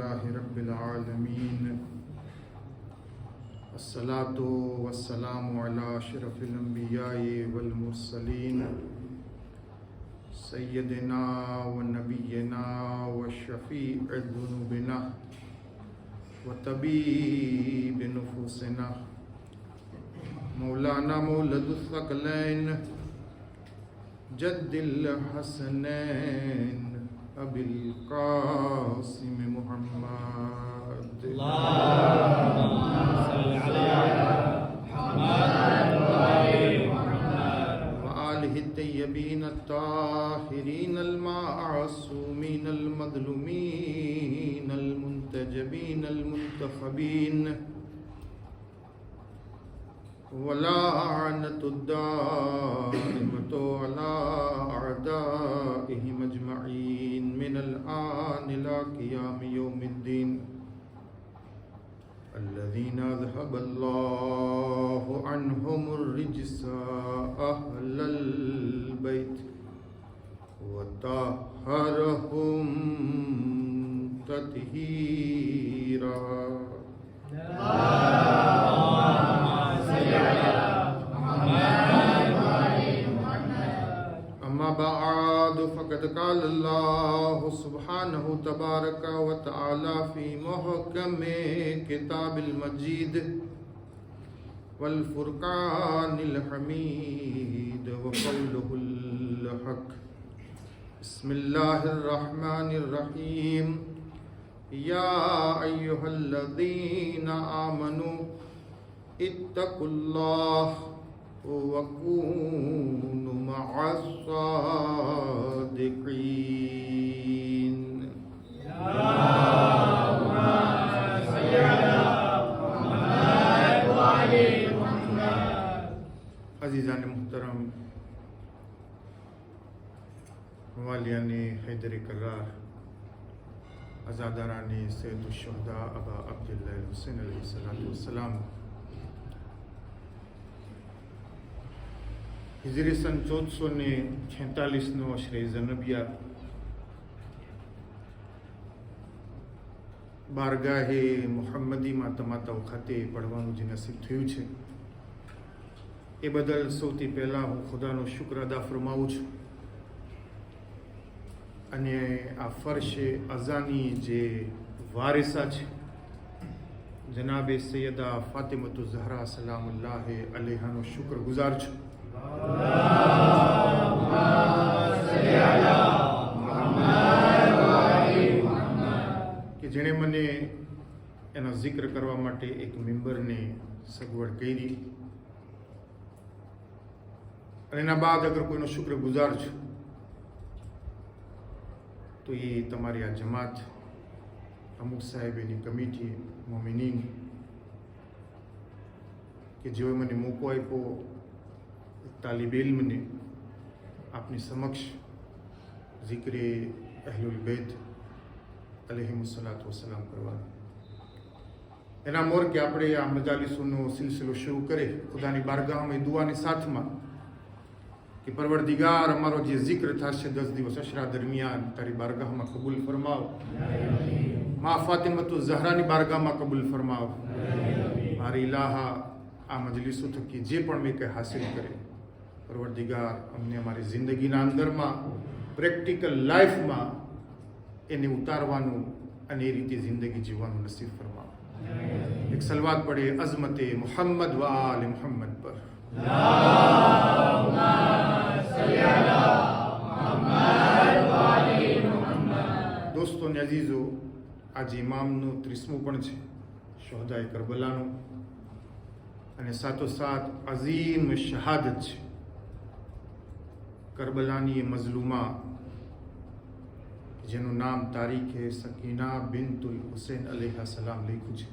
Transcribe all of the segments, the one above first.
अल्हम्दुलिल्लाहि रब्बिल आलमीन अस्सलातु वस्सलामु अला अशरफिल अंबिया'i वल मुरसलीन सय्यदिना व नबिय्यिना व शफी'i दुनूबिना व तबीबि नुफूसिना मौलाना मौलदुस सकलैन जद्दिल हसनैन अबिल कासिम मुहम्मद व आलिहि तय्यबीन अत्ताहिरीन अल-माअसूमीन अल-मज़लूमीन अल-मुंतजबीन अल-मुंतखबीन वलाअनतुद्दाइमतु अला अअदाइहिम अजमईन मिनल आन इला क़ियाम यौमिद्दीन अल्लज़ीना अज़हबल्लाहु अन्हुमुर रिज्सा अहलल बैत व तह्हरहुम तत्हीरा। अम्मा बअद फ़क़द क़ाल अल्लाहु सुब्हानहु तबारक व तआला फ़ी मुहकमे किताबिल मजीद वल फ़ुरक़ानिल हमीद व क़ौलुहुल हक़। बिस्मिल्लाहिर रहमानिर रहीम। या अय्युहल्लज़ीना आमनू इत्तक़ुल्लाह वकूनु मअस्सादिक़ीन। अज़ीज़ान मुहतरम, वालियाने हैदर करार, अज़ादाराने सैयदुश्शुहदा अबा अब्दुल्लाह हुसैन अलैहिस्सलाम, हिजरी सन 1446 अशरे ज़नबिया बारगाहे मुहम्मदीમાં તમાતા વખતે પડવાનું જે નસીબ થયું છે એ બદલ સૌથી પહેલાં હું ખુદાનો શુક્ર અદા ફરમાવું છું અને આ ફર્શે અઝાની જે વારિસા છે જનાબે સૈયદા ફાતિમતુ ઝહરા સલામુલ્લાહ અલૈહાનો શુક્રગુજાર છું કે જેણે મને એનો જિક્ર કરવા માટે એક મેમ્બરને સગવડ કરી અને એના બાદ અગર કોઈનો શુક્રગુજાર છું તો એ તમારી આ જમાત, અમુક સાહેબની કમિટી, મોમિનીન કે જેઓએ મને મોકો આપ્યો તાલિબ ઇલ્મને આપની સમક્ષ ઝિક્રે અહલુલ બેત અલૈહિમુસ્સલાતુ વસ્સલામ કરવાનો એના મોર કે આપણે આ મજાલિસોનો સિલસિલો શરૂ કરે ખુદાની બારગાહમાં દુઆની સાથમાં કે પરવરદિગાર અમારો જે જિક્ર થશે 10 દિવસ અશરા દરમિયાન તારી બારગાહમાં કબૂલ ફરમાવ, મા ફાતિમતુ ઝહરાની બારગાહમાં કબૂલ ફરમાવ। મારી ઇલાહા આ મજલિસો થકી જે પણ મેં કંઈ હાસિલ કરે પરવરદિગાર અમને અમારી જિંદગીના અંદરમાં પ્રેક્ટિકલ લાઈફમાં એને ઉતારવાનું અને એ રીતે જિંદગી જીવવાનું નસીબ ફરમાવ। એક સલવાત પડે અઝમતે મુહમ્મદ વ આલે મુહમ્મદ પર। દોસ્તો ને અજીઝો, આજે ઇમામનું 30મું પણ છે, શોહદાએ કરબલાનું, અને સાથોસાથ અઝીમ શહાદત છે કરબલાની મઝલુમા જેનું નામ તારીખે સકીના બિન્તુલ હુસૈન અલૈહા સલામ લખ્યું છે।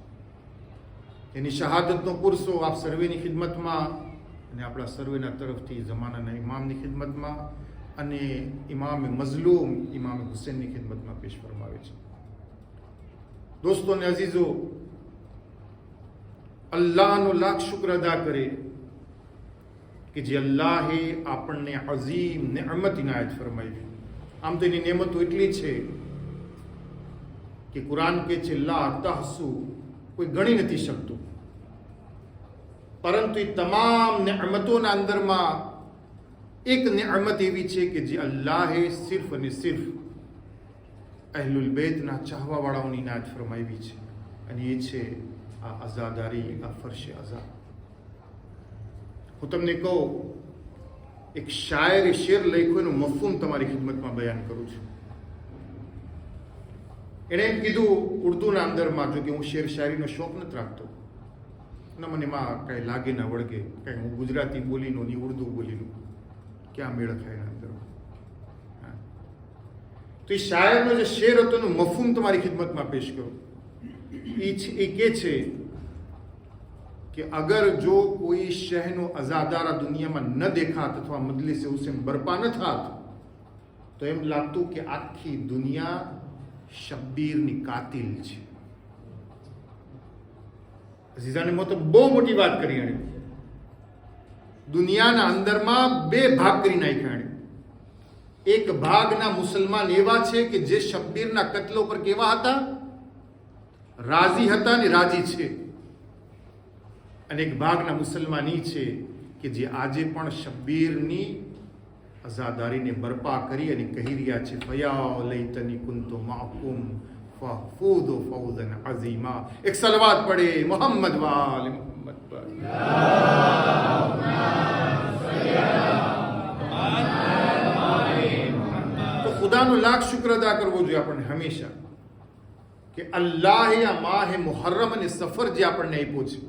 એની શહાદતનો પુરસો આપ સર્વેની ખિદમતમાં અને આપણા સર્વેના તરફથી જમાનાના ઇમામની ખિદમતમાં અને ઇમામે મઝલૂમ ઇમામે હુસૈનની ખિદમતમાં પેશ ફરમાવે છે। દોસ્તો ને અઝીઝો, અલ્લાહનો લાખ શુક્ર અદા કરે કે જે અલ્લાહે આપણને અઝીમ નેમત ઇનાયત ફરમાવી। આમ તો એની નેમતો એટલી છે કે કુરાન કહે છે લા તહસુ, કોઈ ગણી નથી શકતું, પરંતુ એ તમામ નેમતોના અંદરમાં એક નેમત એવી છે કે જે અલ્લાહે સિર્ફ અને સિર્ફ અહલુલ બેતના ચાહવાવાળાઓની નાત ફરમાવી છે, અને એ છે આ આઝાદારી, આ ફરશે આઝાદ. હું તમને કહું, એક શાયરે શેર લખ્યો એનું મફહૂમ તમારી ખિદમતમાં બયાન કરું છું. એણે એમ કીધું ઉર્દુના અંદરમાં, જો કે હું શેર શાયરીનો શોખ નથી રાખતો, ના મને એમાં કાંઈ લાગે ના વળગે, કાંઈ હું ગુજરાતી બોલીનું ની ઉર્દુ બોલીનું ક્યાં મેળ ખાય એના અંદર. તો એ શાયરનો જે શેર હતો એનું મફહૂમ તમારી ખિદમતમાં પેશ કરું. એ કહે છે કે અગર જો કોઈ શહેનો અઝાદારા દુનિયામાં ન દેખાત અથવા મજલિસે હુસૈન બરપા ન થાત તો એમ લાગતું કે આખી દુનિયા શબ્બીરની કાતિલ છે. અઝીઝાને મોતો બહુ મોટી વાત કરી એણે. દુનિયાના અંદરમાં બે ભાગ કરી નાખ્યા એણે. એક ભાગના મુસલમાન એવા છે કે જે શબ્બીરના કત્લો પર કેવા હતા, રાજી હતા ને રાજી છે, અને એક ભાગના મુસલમાન એ છે કે જે આજે પણ શબ્બીરની આઝાદારીને બરપા કરી અને કહી રહ્યા છે ફયા લૈતની કુંતુ માકુમ ફફૂદુ ફૌઝન અઝીમા. એક સલવાત પડે મોહમ્મદ વાલે મોહમ્મદ પર. તો ખુદાનો લાખ શુક્ર અદા કરવો જોઈએ આપણને હંમેશા કે અલ્લાહે આ માહે મુહર્રમ અને સફર જે આપણને આપ્યો છે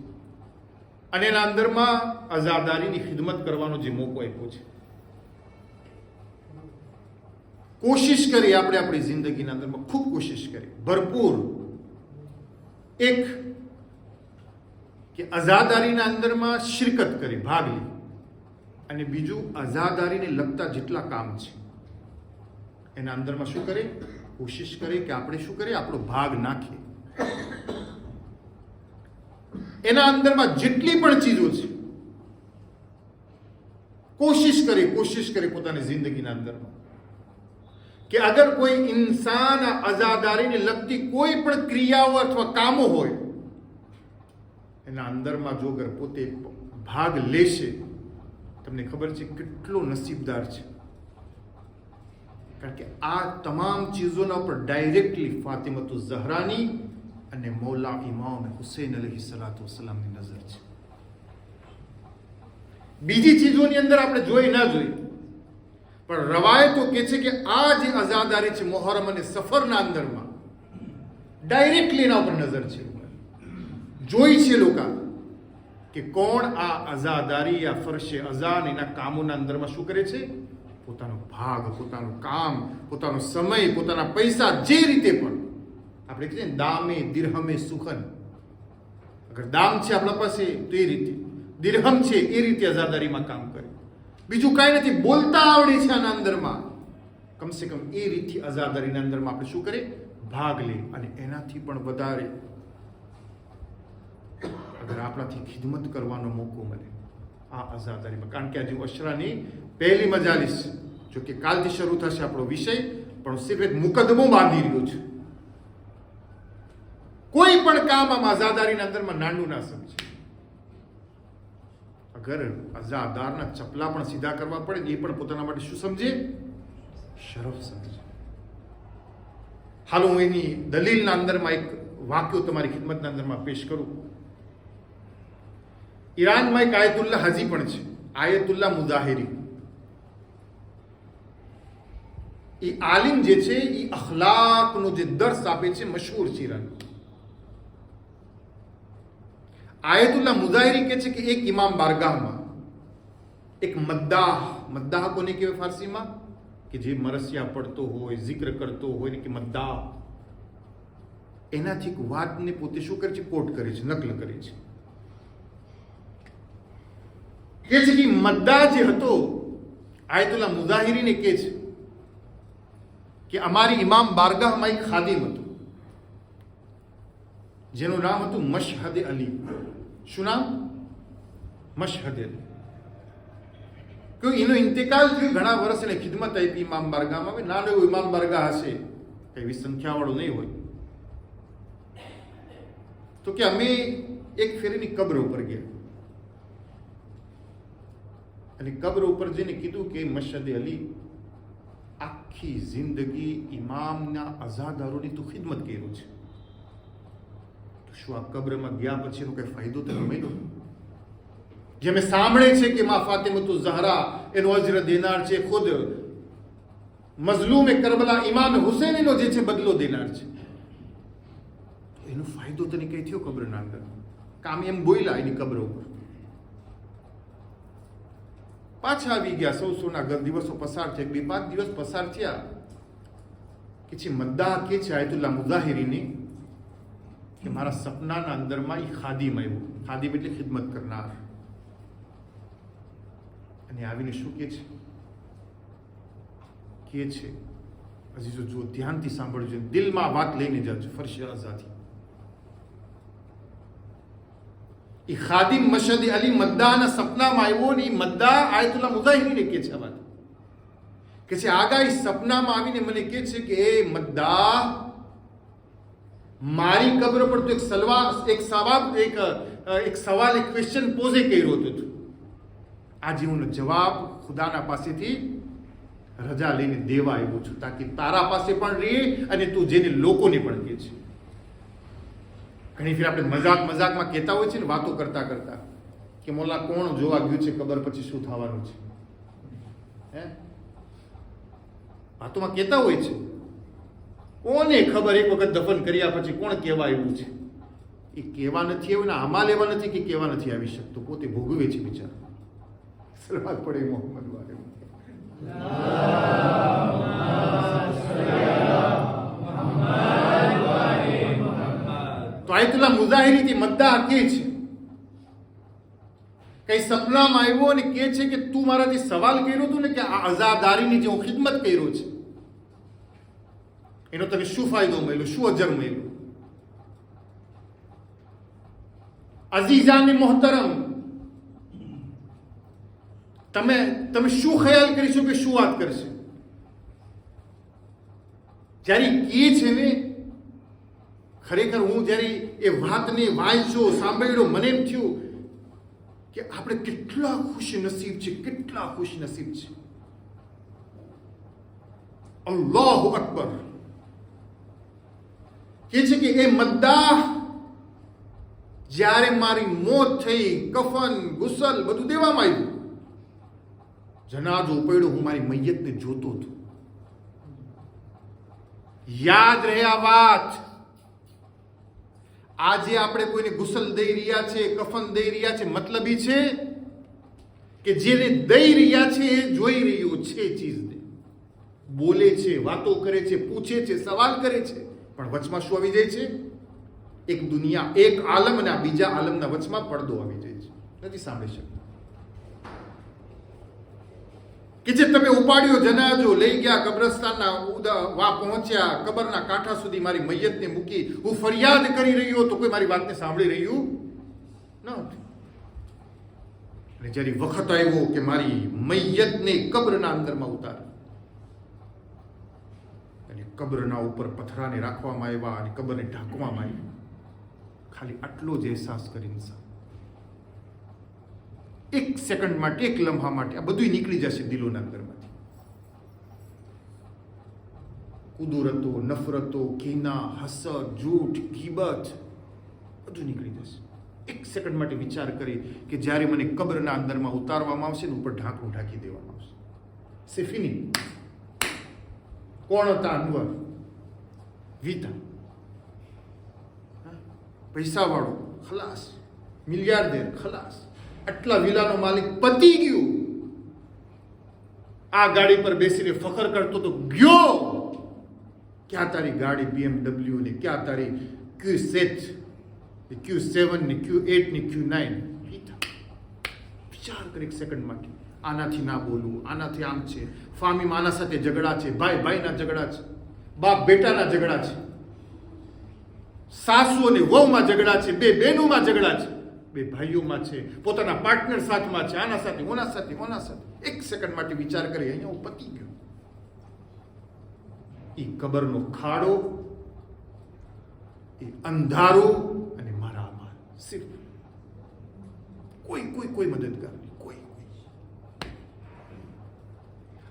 અને એના અંદરમાં આઝાદારીની ખિદમત કરવાનો જે મોકો આપ્યો છે. કોશિશ કરી આપણે આપણી જિંદગીના અંદરમાં ખૂબ કોશિશ કરી, ભરપૂર. એક કે આઝાદારીના અંદરમાં શિરકત કરી, ભાગ લી, અને બીજું આઝાદારીને લગતા જેટલા કામ છે એના અંદરમાં શું કરે, કોશિશ કરે કે આપણે શું કરીએ, આપણો ભાગ નાખીએ. એના અંદરમાં જેટલી પણ ચીજો છે કોશિશ કરે પોતાની જિંદગીના અંદરમાં કે અગર કોઈ ઇન્સાન આઝાદારીને લગતી કોઈ પણ ક્રિયાઓ અથવા કામો હોય એના અંદરમાં જો અગર પોતે ભાગ લેશે, તમને ખબર છે કેટલો નસીબદાર છે. કારણ કે આ તમામ ચીજોના ઉપર ડાયરેક્ટલી ફાતિમતુ ઝહરાની અને મૌલા ઇમામ હુસૈન અલૈહિ સલાતુ વસલામની નજર છે. બીજી ચીજોની અંદર આપણે જોઈ ના જોઈ, પણ રવાયતો કહે છે કે આ જે આઝાદારી છે મોહરમ અને સફરના અંદરમાં ડાયરેક્ટલી એના ઉપર નજર છે, જોઈ છે લોકો કે કોણ આ આઝાદારી, આ ફરશે અઝાન એના કામોના અંદરમાં શું કરે છે, પોતાનો ભાગ, પોતાનું કામ, પોતાનો સમય, પોતાના પૈસા, જે રીતે પણ આપણે કહીએ ને દામે દિરહમે સુખન, અગર દામ છે આપણા પાસે તો એ રીતે, દિરહમ છે એ રીતે આઝાદારીમાં કામ કરે. બીજું કાંઈ નથી, બોલતા આવડે છે આના અંદરમાં, કમસે કમ એ રીતથી આઝાદારીના અંદરમાં આપણે શું કરીએ, ભાગ લે. અને એનાથી પણ વધારે અગર આપણાથી ખિદમત કરવાનો મોકો મળે આ આઝાદારીમાં. કારણ કે આજે અશરાની પહેલી મજાલિસ, જો કે કાલથી શરૂ થશે આપણો વિષય, પણ સિર્ફ એક મુકદ્દમો બાંધી રહ્યો છે. કોઈ પણ કામ આમ આઝાદારીના અંદરમાં નાનું ના સમજે. અગર આઝાદારના ચપલા પણ સીધા કરવા પડે એ પણ પોતાના માટે શું સમજે, શરફ સમજે. હાલ હું એની દલીલના અંદરમાં એક વાક્યો તમારી ખિદમતના અંદરમાં પેશ કરું. ઈરાનમાં એક આયતુલ્લા હાજી પણ છે, આયતુલ્લા મુઝાહિરી. એ આલિમ જે છે એ અખલાકનો જે દર્સ આપે છે, મશહૂર છે ઈરાન. આયતુલ્લા મુઝાહિરી કહે છે કે એક ઇમામ બારગાહમાં એક મદ્દાહ કોને કહેવાય ફારસીમાં, કે જે મરસિયા પડતો હોય, જિક્ર કરતો હોય ને, કે મદ્દાહ, એનાથી એક વાતને પોતે શું કરે છે, કોટ કરે છે, નકલ કરે છે. કે છે કે મદ્દાહ જે હતો, આયતુલ્લા મુઝાહિરીને કહે છે કે અમારી ઇમામ બારગાહમાં એક ખાદિમ હતું જેનું નામ હતું મશહદ અલી. શું નામ? મશહદ અલી. કે એનો ઇન્તેકાલ થયો, ઘણા વર્ષ એને ખિદમત આપી ઇમામ બારગાહમાં. નાનો એવો ઇમામ બારગાહ હશે, કઈ સંખ્યાવાળો નહીં હોય. તો કે અમે એક ફેરીની કબ્ર ઉપર ગયા અને કબ્ર ઉપર જઈને કીધું કે મશહદ અલી આખી જિંદગી ઇમામના અઝાદારોની તું ખિદમત કર્યું છે, શું આ કબ્રમાં ગયા પછી એનો કઈ ફાયદો તો મળ્યો? જે અમે સાંભળે છે કે મા ફાતિમતુ ઝહરા એનો અજર દેનાર છે, ખુદ મઝલૂમ કરબલા ઇમામ હુસૈન એનો જે છે બદલો દેનાર છે, એનો ફાયદો તને કઈ થયો કબ્રના અંદર? કામ એમ બોલ્યા એની કબ્ર ઉપર. પાછા આવી ગયા, સૌના દિવસો પસાર થયા, 2-5 દિવસ પસાર થયા કે છે મદ્દાહ કે છે આયતુલ્લાહ મુઝાહિરીની કે મારા સપનાના અંદરમાં એ ખાદીમ આવ્યો. ખાદીમ એટલે ખિદમત કરનાર. અને આવીને શું કે છે હજી જો ધ્યાનથી સાંભળજો, દિલમાં વાત લઈને જાજો, ફરશે આઝાદી. એ ખાદિમ મશહદ અલી મદ્દાના સપનામાં આવ્યો ને મદ્દા આયતુલ્લાહ મુઝાહિરીને કે છે આ વાત કે છે આગા એ સપનામાં આવીને મને કે છે કે એ મદ્દા મારી કબ્ર પર તો એક સવાલ એક ક્વેશ્ચન પોઝે કર્યો હતો. આજે હું જવાબ ખુદાના પાસેથી રજા લઈને દેવા આવ્યો છું, તાકી તારા પાસે પણ રહે અને તું જેને લોકોને પણ કહે છે. ઘણી ફેર આપણે મજાકમાં કહેતા હોય છે ને, વાતો કરતા કરતા કે મોલા કોણ જોવા ગયું છે કબર પછી શું થવાનું છે, હે વાતોમાં કહેતા હોય છે. કોને ખબર એક વખત દફન કર્યા પછી કોણ કહેવા આવ્યું છે? એ કહેવા નથી આવ્યું ને આમાં લેવા નથી કે કહેવા નથી આવી શકતો, પોતે ભોગવે છે બિચારો. સલાત પડે મોહમ્મદ વાલે. તો આયતુલ્લાહ મુઝાહિરી મદ્દાહ કે છે કઈ સપનામાં આવ્યો અને કે છે કે તું મારાથી સવાલ કર્યો હતો ને કે આ અઝાદારીની જે હું ખિદમત કર્યો છે એનો તને શું ફાયદો મળ્યો, શું અજર મળ્યું? અઝીઝાને મોહતરમ, તમે શું ખ્યાલ કરીશો કે શું વાત કરશે? જ્યારે કે છે ને, ખરેખર હું જ્યારે એ વાતને વાંચ્યો સાંભળ્યો મને એમ થયું કે આપણે કેટલા ખુશ નસીબ છે, કેટલા ખુશ નસીબ છે. અલ્લાહુ અકબર. કે છે કે એ મદ્દાહ જ્યારે મારી મોત થઈ, કફન ગુસલ બધું દેવામાં આવ્યું, જનાજો પડ્યો, હું મારી મૈયતને જોતો હતો. યાદ રહે આ વાત. આજે આપણે કોઈને ગુસલ દઈ રહ્યા છે, કફન દઈ રહ્યા છે, મતલબ એ છે કે જેને દઈ રહ્યા છે એ જોઈ રહ્યો છે ચીજને, બોલે છે, વાતો કરે છે, પૂછે છે, સવાલ કરે છે, પણ વચમાં શું આવી જાય છે? એક દુનિયા, એક આલમ અને આ બીજા આલમના વચમાં પડદો આવી જાય છે, નથી સાંભળી શકતા. કે જે તમે ઉપાડ્યો જનાજો, લઈ ગયા કબ્રસ્તાનના વા પહોંચ્યા, કબરના કાંઠા સુધી મારી મૈયતને મૂકી, હું ફરિયાદ કરી રહ્યો તો કોઈ મારી વાતને સાંભળી રહ્યું ન હતું. અને જ્યારે વખત આવ્યો કે મારી મૈયતને કબ્રના અંદરમાં ઉતાર, અને કબ્રના ઉપર પથરાને રાખવામાં આવ્યા અને કબરને ઢાંકવામાં આવી, ખાલી આટલો જ અહેસાસ કરી ઇન્સાન એક સેકન્ડ માટે, એક લમ્હા માટે આ બધું નીકળી જશે દિલોના અંદરમાંથી. કુદરતો, નફરતો, કીના, હસદ, જૂઠ, ગીબત બધું નીકળી જશે. એક સેકન્ડ માટે વિચાર કરી કે જ્યારે મને કબ્રના અંદરમાં ઉતારવામાં આવશે ને ઉપર ઢાંકણું ઢાંકી દેવામાં આવશે. સિફિની કોણ હતા? અનવર વીતા, પૈસાવાળો ખલાસ, મિલિયાર્ડર ખલાસ, આટલા વિલાનો માલિક પતી ગયું. આ ગાડી પર બેસીને ફખર કરતો તો ગયો. ક્યાં તારી ગાડી BMW ને, ક્યાં તારી Q7 ને, Q8 ને, Q9? વિચાર કર એક સેકન્ડ માટે. આનાથી ના બોલવું, આનાથી આમ છે, ફામીમાં આના સાથે ઝઘડા છે, ભાઈ ભાઈના ઝઘડા છે, બાપ બેટાના ઝઘડા છે, સાસુ અને વહુમાં ઝઘડા છે, બે બહેનોમાં ઝઘડા છે, બે ભાઈઓમાં છે, પોતાના પાર્ટનર સાથમાં છે, આના સાથે, ઓના સાથે, ઓના સાથે. એક સેકન્ડ માટે વિચાર કરી, અહીંયા હું પતી ગયો. એ કબરનો ખાડો, એ અંધારો અને મારા સિર્ફ કોઈ મદદગાર નહીં, કોઈ.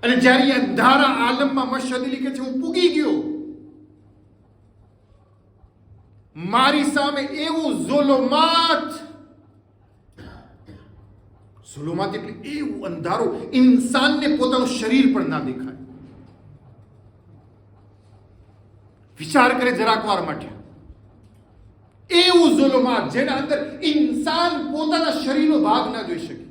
અને જ્યારે એ અંધારા આલમમાં મશહદ લીખે છે, હું પૂગી ગયો, મારી સામે એવું ઝુલુમાત એટલે એવું અંધારું, ઇન્સાનને પોતાનું શરીર પણ ના દેખાય. વિચાર કરે જરાક વાર માટે, એવું ઝુલુમાત જેના અંદર ઇન્સાન પોતાના શરીરનો ભાગ ના જોઈ શકે.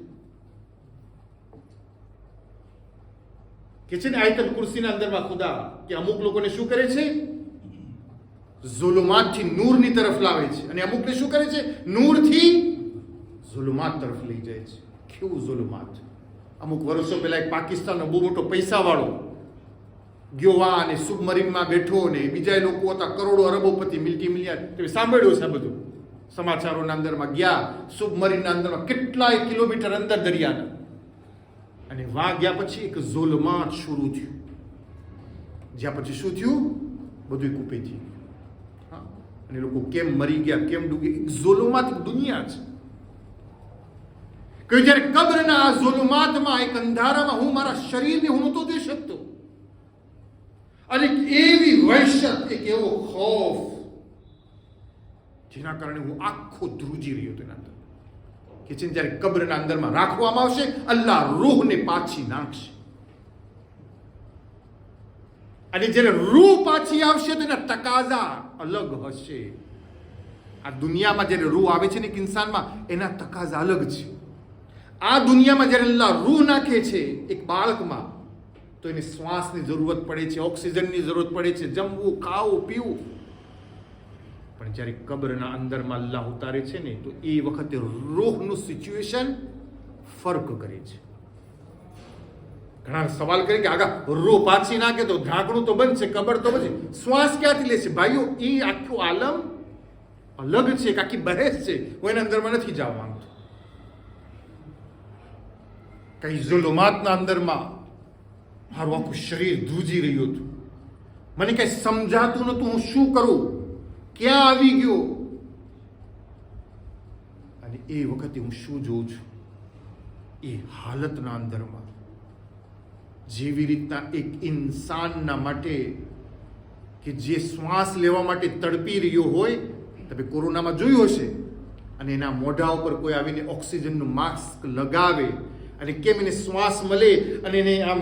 કે છે ને આયતલ કુર્સીના અંદરમાં ખુદા કે અમુક લોકોને શું કરે છે, ઝુલુમાતથી નૂરની તરફ લાવે છે, અને અમુકને શું કરે છે, નૂરથી ઝુલુમાત તરફ લઈ જાય છે. કેવું ઝુલુમાત! અમુક વર્ષો પહેલા એક પાકિસ્તાનનો બહુ મોટો પૈસાવાળો ગયો વા અને સબમરીનમાં બેઠો, ને બીજા લોકો હતા કરોડો અરબોપતિ, મિલ્ટી મિલિયન. તમે સાંભળ્યું છે બધું સમાચારોના અંદરમાં. ગયા સબમરીનના અંદરમાં કેટલાય કિલોમીટર અંદર દરિયાના, અને વા ગયા પછી એક ઝુલુમાત શરૂ થયું, જ્યાં પછી શું થયું, બધું કૂપે થયું. અને લોકો કેમ મરી ગયા, કેમ ડૂબી, એક ઝુલુમાત, એક દુનિયા છે. કે જ્યારે કબ્રના આ ઝુલુમાતમાં, એક અંધારામાં હું મારા શરીરને હું નહોતો જોઈ શકતો, અને એવી વહેશત, એક એવો ખૌફ, જેના કારણે હું આખો ધ્રુજી રહ્યો હતો એના અંદર. કે છે જ્યારે કબ્રના અંદરમાં રાખવામાં આવશે, અલ્લાહ રૂહને પાછી નાખશે, અને જ્યારે રૂહ પાછી આવશે તો એના તકાઝા અલગ હશે. આ દુનિયામાં જ્યારે રૂહ આવે છે ને એક ઇન્સાનમાં, એના તકાઝા અલગ છે. આ દુનિયામાં જ્યારે અલ્લાહ રૂહ નાખે છે એક બાળકમાં, તો એને શ્વાસની જરૂરત પડે છે, ઓક્સિજનની જરૂરત પડે છે, જમવું, ખાવું, પીવું. પણ જ્યારે કબ્રના અંદરમાં અલ્લાહ ઉતારે છે ને, તો એ વખતે રૂહનું સિચ્યુએશન ફર્ક કરે છે. ઘણા સવાલ કરે કે આગા રૂહ પાછી નાખે તો ઢાંકણું તો બંધ છે, કબર તો બંધ છે, શ્વાસ ક્યાંથી લે છે? ભાઈઓ, એ આખું આલમ અલગ છે, એક આખી બહેસ છે. હું એના અંદરમાં નથી જવા માંગતો. કઈ ઝુલુમાતના અંદરમાં મારું આખું શરીર ધ્રુજી રહ્યું હતું, મને કઈ સમજાતું નતું, હું શું કરું, ક્યાં આવી ગયો. અને એ વખતે હું શું જોઉં છું, એ હાલતના અંદરમાં જેવી રીતના એક ઇન્સાનના માટે કે જે શ્વાસ લેવા માટે તડપી રહ્યો હોય, તમે કોરોનામાં જોયું હશે, અને એના મોઢા ઉપર કોઈ આવીને ઓક્સિજનનું માસ્ક લગાવે, અને કેમ એને શ્વાસ મળે, અને એને આમ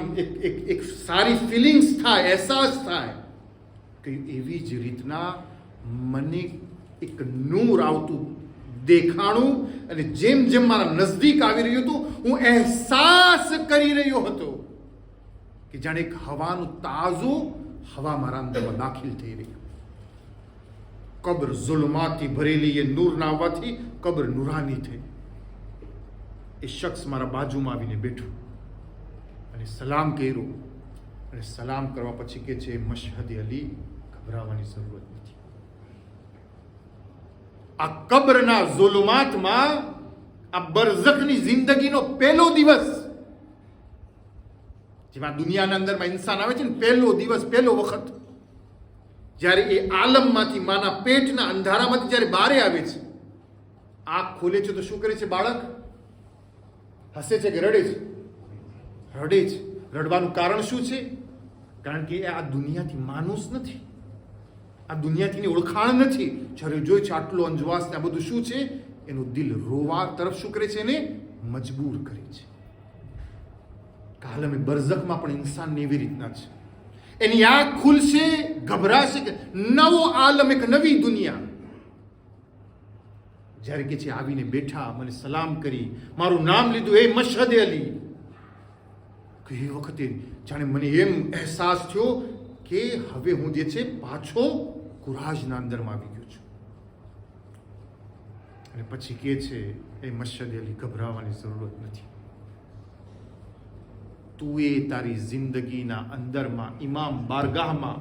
એક સારી ફિલિંગ્સ થાય, અહેસાસ થાય, કે એવી જ રીતના મને એક નૂર આવતું દેખાણું, અને જેમ જેમ મારા નજદીક આવી રહ્યું હતું, હું અહેસાસ કરી રહ્યો હતો કે જાણે એક હવાનું તાજું હવા મારા અંદરમાં દાખલ થઈ રહી. કબ્ર ઝુલ્માથી ભરેલી, એ નૂર ના આવવાથી કબ્ર નૂરાની થઈ. એ શખ્સ મારા બાજુમાં આવીને બેઠો અને સલામ કર્યો, અને સલામ કરવા પછી કે છે, મશહદ અલી, ગભરાવાની જરૂરત નથી. આ કબ્રના ઝુલુમાતમાં, આ બરઝખની જિંદગીનો પહેલો દિવસ, જેમાં દુનિયાના અંદરમાં ઇન્સાન આવે છે ને, પહેલો દિવસ, પહેલો વખત, જ્યારે એ આલમમાંથી, માના પેટના અંધારામાંથી જ્યારે બહાર આવે છે, આંખ ખોલે છે તો શું કરે છે બાળક? હસે છે કે રડે છે? રડે છે. રડવાનું કારણ શું છે? કારણ કે આ દુનિયાથી માનુસ નથી, આ દુનિયાથી ઓળખાણ નથી. જ્યારે જોઈ છે આટલો અંજવાસ ને આ બધું શું છે, એનું દિલ રોવા તરફ શું કરે છે, એને મજબૂર કરે છે. કાલમે બરઝખમાં પણ ઇન્સાનને એવી રીતના છે. એની આંખ ખુલશે, ગભરાશે કે નવો આલમ, એક નવી દુનિયા. જ્યારે કે છે આવીને બેઠા, મને સલામ કરી, મારું નામ લીધું, એ મશહદ અલી. કે એ વખતે જાણે મને એમ અહેસાસ થયો કે હવે હું જે છે પાછો કુરાજના અંદરમાં આવી ગયો છું. અને પછી કે છે, એ મશહદ અલી, ગભરાવાની જરૂરત નથી. તું એ તારી જિંદગીના અંદરમાં, ઇમામ બારગાહમાં,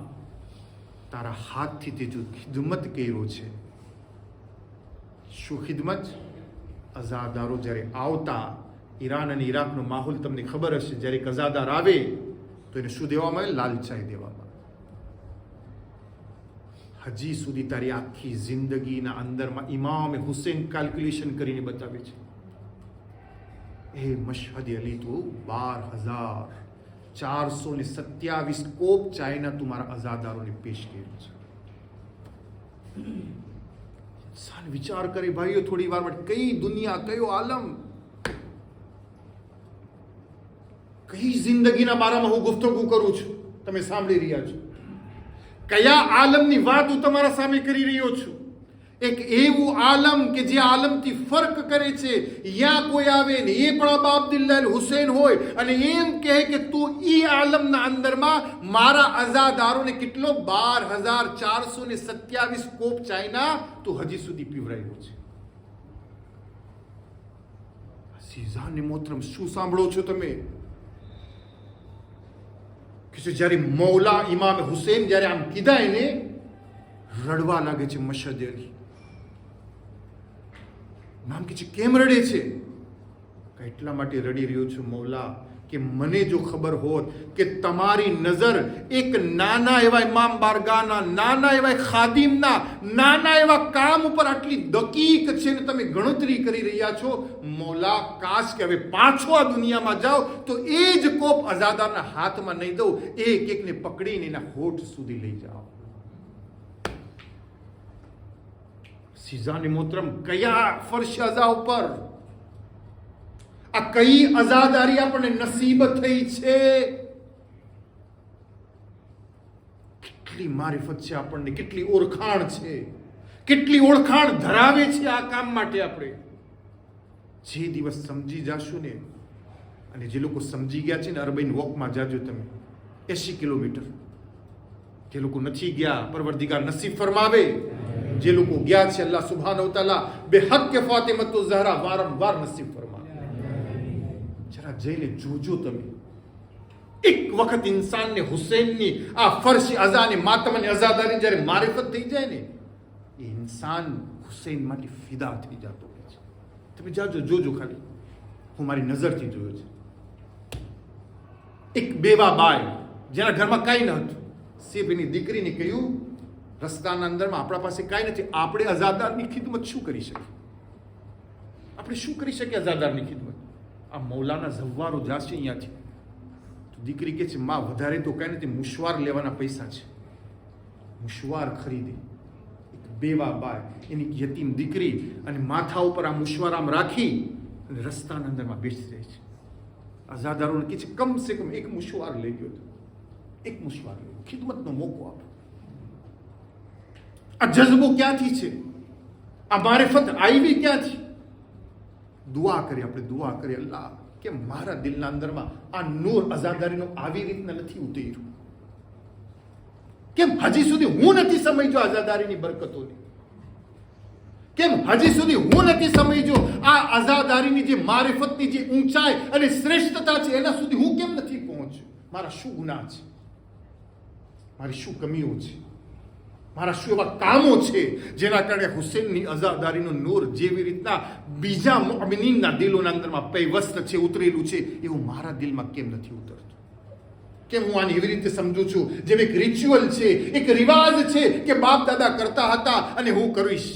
તારા હાથથી તે જો ખિદમત કર્યો છે. શું ખિદમત? અઝાદારો જ્યારે આવતા, ઈરાન અને ઈરાકનો માહોલ તમને ખબર હશે, જ્યારે એક અઝાદાર આવે તો એને શું દેવામાં આવે? લાલચાઈ દેવામાં આવે. હજી સુધી તારી આખી જિંદગીના અંદરમાં ઇમામ હુસેન કેલ્ક્યુલેશન કરીને બતાવે છે. એ મશહદ અલી તો 12,427 કોપ ચાઇના તમારા અઝાદારોને પેશ કર્યું છે. ઇન્સાન વિચાર કરે ભાઈઓ થોડી વાર માટે, કઈ દુનિયા, કયો આલમ, કઈ જિંદગીના બારામાં હું ગુફ્તગુ કરું છું, તમે સાંભળી રહ્યા છો. કયા આલમની વાત હું તમારા સામે કરી રહ્યો છું? એક એવું આલમ કે જે આલમથી ફર્ક કરે છે. યા કોઈ આવે ને એ પણ અબા અબ્દુલ્લાહ હુસૈન હોય અને એમ કહે કે તું ઈ આલમના અંદરમાં મારા અઝાદારોને કેટલો 12,427 કોપ ચાઇના તું હજી સુધી પીવરાયો છે. સીઝાને મોહતરમ, શું સાંભળો છો તમે? કે જ્યારે મૌલા ઇમામ હુસૈન જ્યારે આમ કીધા એને રડવા લાગે છે મશહદ અલી. નામ કે છે કેમ રડે છે? એટલા માટે રડી રહ્યો છું મૌલા કે મને જો ખબર હોત કે તમારી નજર એક નાના એવા ઇમામ બારગાહના, નાના એવા ખાદિમના, નાના એવા કામ ઉપર આટલી દકીક છે ને તમે ગણતરી કરી રહ્યા છો, મૌલા કાશ કે હવે પાછો આ દુનિયામાં જાઓ તો એ જ કોપ અઝાદારના હાથમાં નહીં દઉં, એક એકને પકડીને એના હોઠ સુધી લઈ જાઓ. સીઝાને મોહતરમ, કયા ફર્શ અઝા ઉપર આ કઈ અઝાદારી આપણને નસીબ થઈ છે? કેટલી મારિફત છે આપણને, કેટલી ઓળખાણ છે, કેટલી ઓળખાણ ધરાવે છે આ કામ માટે. આપણે જે દિવસ સમજી જાશું ને, અને જે લોકો સમજી ગયા છે ને, અરબૈન વોકમાં જાજો તમે, 80 કિલોમીટર. જે લોકો નથી ગયા, પરવરદિગાર નસીબ ફરમાવે. જે લોકો ગયા છે, અલ્લાહ સુબ્હાનહુ વ તઆલા બેહક ફાતિમતુ ઝહરા વારંવાર નસીબ ફરમાવે. જરા જઈને જોજો તમે. એક વખત ઇન્સાનને હુસૈનની આ ફર્શ અઝાને માતમ અને અઝાદારી જ્યારે મારિફત થઈ જાય ને, એ ઇન્સાન હુસૈન માટે ફિદા થઈ જતો હોય છે. તમે જાજો, જોજો ખાલી. હું મારી નજરથી જોયો છે. એક બેવા બાઈ જેના ઘરમાં કાંઈ ન હતું, સિર્ફ એની દીકરીને કહ્યું, રસ્તાના અંદરમાં આપણા પાસે કાંઈ નથી, આપણે અઝાદારની ખિદમત શું કરી શકીએ? આપણે શું કરી શકીએ અઝાદારની ખિદમત? આ મૌલાના ઝવ્વારો જાશે અહીંયાથી. તો દીકરી કહે છે, માં વધારે તો કાંઈ નથી, મુશવાર લેવાના પૈસા છે, મુશવાર ખરીદી. એક બેવા બાય, એની યતીમ દીકરી, અને માથા ઉપર આ મુશવાર આમ રાખી અને રસ્તાના અંદરમાં બેસી રહી છે. અઝાદારોને કહે છે, કમ સે કમ એક મુશવાર લઈ ગયો, એક મુશવાર લઈ ગયો, ખિદમતનો મોકો આપો. આ જઝ્બો ક્યાંથી છે? આ મારિફત આવી ક્યાંથી? દુઆ કરી, આપણે દુઆ કરી, અલ્લાહ કે મારા દિલના અંદરમાં આ નૂર અઝાદારીનો આવી રીતના નથી ઉતર્યું. કેમ હજી સુધી હું નથી સમજ્યો અઝાદારીની બરકતોની? કેમ હજી સુધી હું નથી સમજ્યો આ અઝાદારીની જે મારિફતની જે ઊંચાઈ અને શ્રેષ્ઠતા છે, એના સુધી હું કેમ નથી પહોંચ્યો? મારા શું ગુનાહ છે? મારી શું કમીઓ છે? મારા શું એવા કામો છે જેના કારણે હુસૈનની અઝાદારીનો નૂર જેવી રીતના બીજા મુઅમિનીનના દિલોના અંદરમાં પૈવસ્ત છે, ઉતરેલું છે, એવું મારા દિલમાં કેમ નથી ઉતરતું? કેમ હું આને એવી રીતે સમજું છું જેમ એક રિચ્યુઅલ છે, એક રિવાજ છે કે બાપ દાદા કરતા હતા અને હું કરીશ?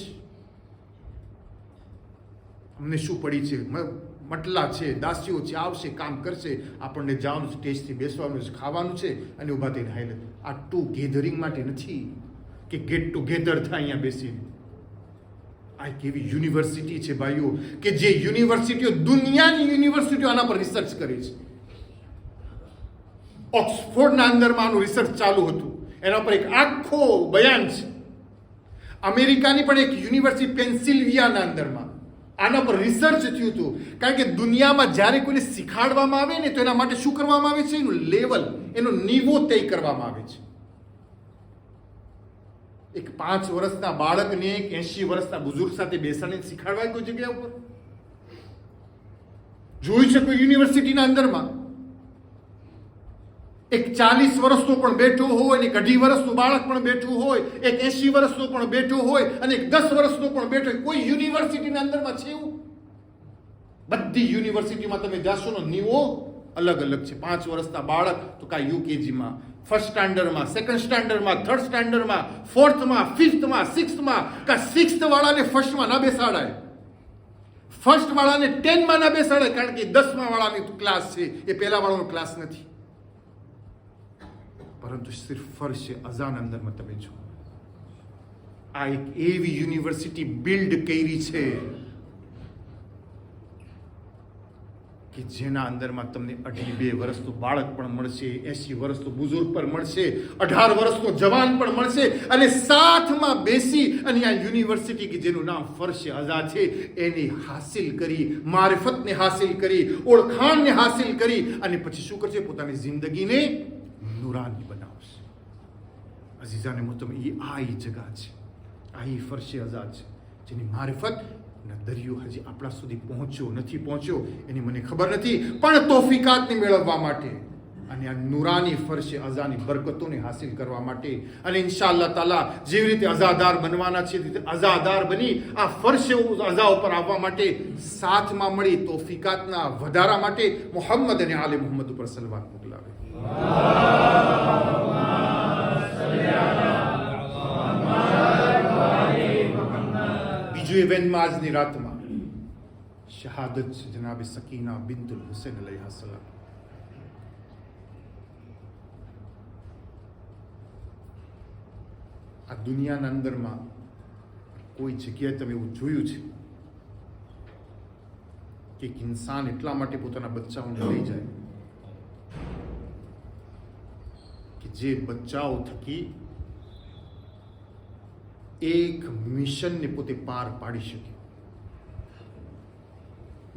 અમને શું પડી છે? મટલા છે, દાસીઓ છે, આવશે, કામ કરશે, આપણને જવાનું છે, ટેસ્ટથી બેસવાનું છે, ખાવાનું છે અને ઊભા થઈને હાઈલે. આ ટુ ગેધરિંગ માટે નથી કે ગેટ ટુગેધર થાય અહીંયા બેસીને. આ એક એવી યુનિવર્સિટી છે ભાઈઓ કે જે યુનિવર્સિટીઓ, દુનિયાની યુનિવર્સિટીઓ આના પર રિસર્ચ કરે છે. ઓક્સફોર્ડના અંદરમાં આનું રિસર્ચ ચાલુ હતું, એના પર એક આખો બયાન છે. અમેરિકાની પણ એક યુનિવર્સિટી પેન્સિલ્વિયાના અંદરમાં આના પર રિસર્ચ થયું હતું. કારણ કે દુનિયામાં જ્યારે કોઈને શીખાડવામાં આવે ને, તો એના માટે શું કરવામાં આવે છે? એનું લેવલ, એનો નીવો તય કરવામાં આવે છે. એક 5 વર્ષના બાળકને એક 80 વર્ષના બુઝુર્ગ સાથે બેસાડીને શીખાડવાય કોઈ જગ્યા ઉપર? જોઈ શકો યુનિવર્સિટીના અંદરમાં એક 40 વર્ષનો પણ બેઠો હોય, એક 2.5 વર્ષનું બાળક પણ બેઠું હોય, એક 80 વર્ષનો પણ બેઠો હોય અને એક 10 વર્ષનો પણ બેઠો હોય. કોઈ યુનિવર્સિટીના અંદરમાં છે એવું? બધી યુનિવર્સિટીમાં તમે જાશો ને, નીવો અલગ અલગ છે. 5 વર્ષના બાળક તો કાંઈ યુકેજીમાં, ફર્સ્ટ સ્ટાન્ડર્ડમાં, સેકન્ડ સ્ટાન્ડર્ડમાં, થર્ડ સ્ટાન્ડર્ડમાં, ફોર્થમાં, ફિફ્થમાં, સિક્સ્થમાં, કા સિક્સ્થ વાળાને ફર્સ્ટમાં ના બેસાડાય, ફર્સ્ટ વાળાને 10માં ના બેસાડાય, કારણ કે 10મા વાળાની ક્લાસ છે, એ પહેલા વાળાનો ક્લાસ નથી. પરંતુ સિર્ફ ફર્સ્ટ અઝાન અંદરમાં તમે જો, આ એક એવી યુનિવર્સિટી બિલ્ડ કરી છે કે જેના અંદરમાં તમને 2.5 વર્ષનું બાળક પણ મળશે, 80 વર્ષનું બુઝુર્ગ પણ મળશે, 18 વર્ષનો જવાન પણ મળશે, અને સાથમાં બેસી અને આ યુનિવર્સિટી કે જેનું નામ ફર્શ અઝા છે એને હાસિલ કરી, મારિફતને હાસિલ કરી, ઓળખાણને હાસિલ કરી, અને પછી શું કરશે? પોતાની જિંદગીને નૂરાની બનાવશે. અઝીઝાને મુહતરમ, આ જગા છે, આ ફર્શ અઝા છે, જેની મારિફત દરિયો હજી આપણા સુધી પહોંચ્યો નથી, પહોંચ્યો એની મને ખબર નથી, પણ તોફીકાતને મેળવવા માટે અને આ નૂરાની ફર્શે અઝાની બરકતોને હાસિલ કરવા માટે, અને ઇન્શાઅલ્લાહ તાલા જેવી રીતે અઝાદાર બનવાના છે, અઝાદાર બની આ ફર્શે અઝા ઉપર આવવા માટે, સાથમાં મળી તોફીકાતના વધારા માટે મુહમ્મદ અને આલે મુહમ્મદ ઉપર સલવાત મોકલાવે. બીજું ઇવેન્ટમાં આજની રાતમાં શહાદત છે જનાબ સકીના બિન્તુલ હુસૈન અલૈહા સલામ. આ દુનિયાના અંદરમાં કોઈ જગ્યાએ તમે એવું જોયું છે કે એક ઇન્સાન એટલા માટે પોતાના બચ્ચાઓને લઈ જાય કે જે બચ્ચાઓ થકી એક મિશનને પોતે પાર પાડી શકે?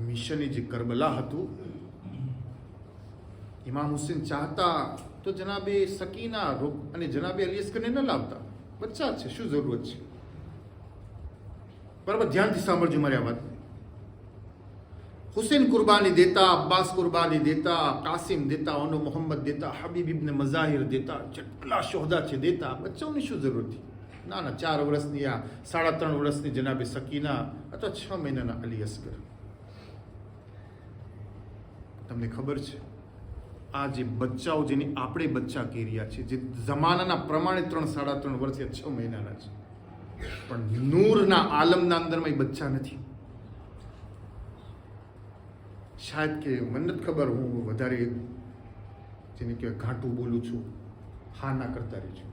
મિશન જે કરબલા હતું, ઇમામ હુસેન ચાહતા તો જનાબે સકીના અને જનાબે અલી અસ્કરને ન લાવતા, બચ્ચા છે, શું જરૂરત છે? બરાબર, ધ્યાનથી સાંભળજો મારી આ વાત. હુસેન કુરબાની દેતા, અબ્બાસ કુરબાની દેતા, કાસિમ દેતા, ઓનો મોહમ્મદ દેતા, હબીબ ઇબ્ન મઝાહિર દેતા, જેટલા શોહદા છે દેતા, બચ્ચાઓની શું જરૂર હતી? ના ના, 4 વર્ષની આ 3.5 વર્ષની જનાબે સકીના અથવા 6 મહિનાના અલી અસ્કર. તમને ખબર છે આ જે બચ્ચાઓ જેની આપણે બચ્ચા કહી રહ્યા છે, જે જમાનાના પ્રમાણે 3-3.5 વર્ષ 6 મહિનાના છે, પણ નૂરના આલમના અંદરમાં એ બચ્ચા નથી. શાયદ કે મને નથી ખબર, હું વધારે જેને કહેવાય ઘાટું બોલું છું, હા ના કરતા રહેજો.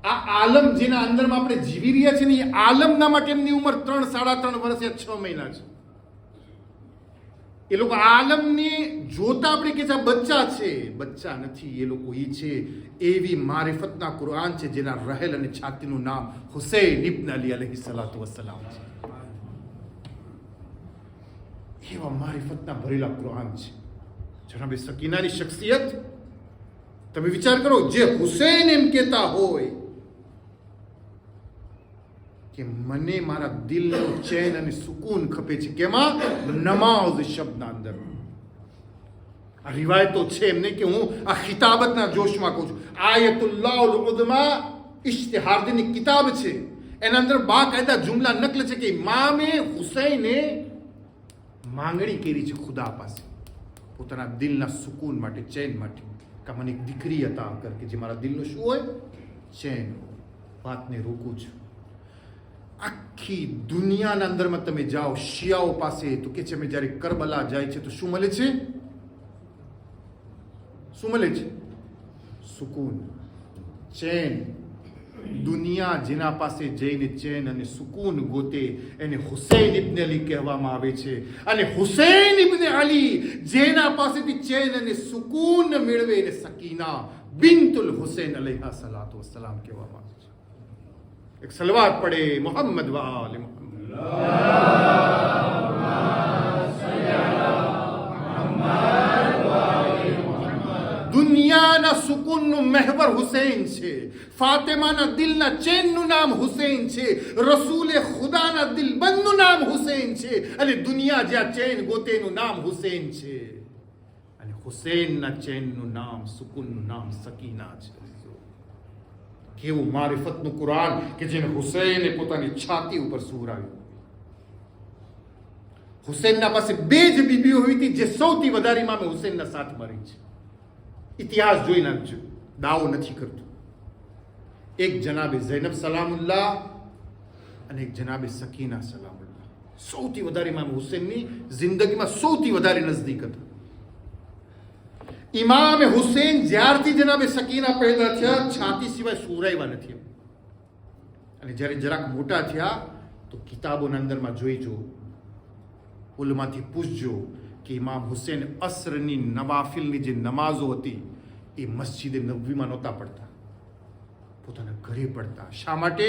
આ આલમ જેના અંદરમાં આપણે જીવી રહ્યા છીએ ને, એ આલમના માટે એમની ઉંમર 3-3.5 વર્ષ 6 મહિના છે. એ લોકો આલમને જોતા આપણે કે બચ્ચા છે, બચ્ચા નથી, એ લોકો એ છે એવી મારિફતના કુરઆન છે જેના રહેલ અને છાતીનું નામ હુસૈન ઇબ્ન અલી અલૈહિ સલાતુ વસ્સલામ છે. એવા મારિફતના ભરેલા કુરઆન છે. જનાબે સકીનાની શખ્સિયત તમે વિચાર કરો, જે હુસૈન એમ કહેતા હોય કે મને મારા દિલનો ચેન અને સુકૂન ખપે છે, કેમાં? નમાઝ શબ્દના અંદર. આ રિવાયતો છે, એમ નહીં કે હું આ ખિતાબતના જોશમાં કહું છું. આયતુલ્લાહુલ ઉઝમા ઇશ્તિહારદીની કિતાબ છે, એના અંદર બાકાયદા જુમલા નકલ છે કે ઇમામે હુસૈને માંગણી કરી છે ખુદા પાસે પોતાના દિલના સુકૂન માટે, ચેન માટે, કે મને એક દીકરી અતા કર કે જે મારા દિલનું શું હોય? ચેન. વાતને રોકું છું. આખી દુનિયાના અંદરમાં તમે જાઓ શિયાઓ પાસે તો કે છે અમે જ્યારે કરબલા જાય છે તો શું મળે છે? શું મળે છે? સુકૂન, ચેન. દુનિયા જેના પાસે જઈને ચેન અને સુકૂન ગોતે એને હુસૈન ઇબ્ન અલી કહેવામાં આવે છે, અને હુસૈન ઇબ્ન અલી જેના પાસેથી ચેન અને સુકૂન મેળવે એને સકીના બિન્તુલ હુસૈન અલૈહા સલાતુ વસ્સલામ કહેવામાં આવે છે. એક સલવાત પડે મોહમ્મદ વ આલે મોહમ્મદ. દુનિયાના સુકૂનનું મહેવર હુસૈન છે, ફાતિમાના દિલના ચેનનું નામ હુસૈન છે, રસૂલે ખુદાના દિલબંધનું નામ હુસૈન છે, અને દુનિયા જ્યાં ચેન ગોતેનું નામ હુસૈન છે, અને હુસૈનના ચેનનું નામ, સુકૂનનું નામ સકીના છે. કેવું મારિફતનું કુરાન કે જેને હુસૈને પોતાની છાતી ઉપર સુવરાવ્યું. હુસૈનના પાસે 2 જ બીબીઓ હતી જે સૌથી વધારે ઇમામે હુસૈનના સાથમાં રહી છે. ઇતિહાસ જોઈ નાખજો, દાવો નથી કરતો. એક જનાબે ઝૈનબ સલામુલ્લાહ અને એક જનાબે સકીના સલામુલ્લાહ સૌથી વધારે ઇમામ હુસેનની જિંદગીમાં સૌથી વધારે નજદીક હતા. ઇમામ હુસેન જ્યારથી જનાબે સકીના પેદા થયા છાતી સિવાય સુરાવ્યા નથી. અને જ્યારે જરાક મોટા થયા તો કિતાબોના અંદરમાં જોઈજો, ઉલમાથી પૂછજો કે ઇમામ હુસેન અસરની નવાફિલની જે નમાઝો હતી એ મસ્જિદે નબવીમાં નહોતા પડતા, પોતાના ઘરે પડતા. શા માટે?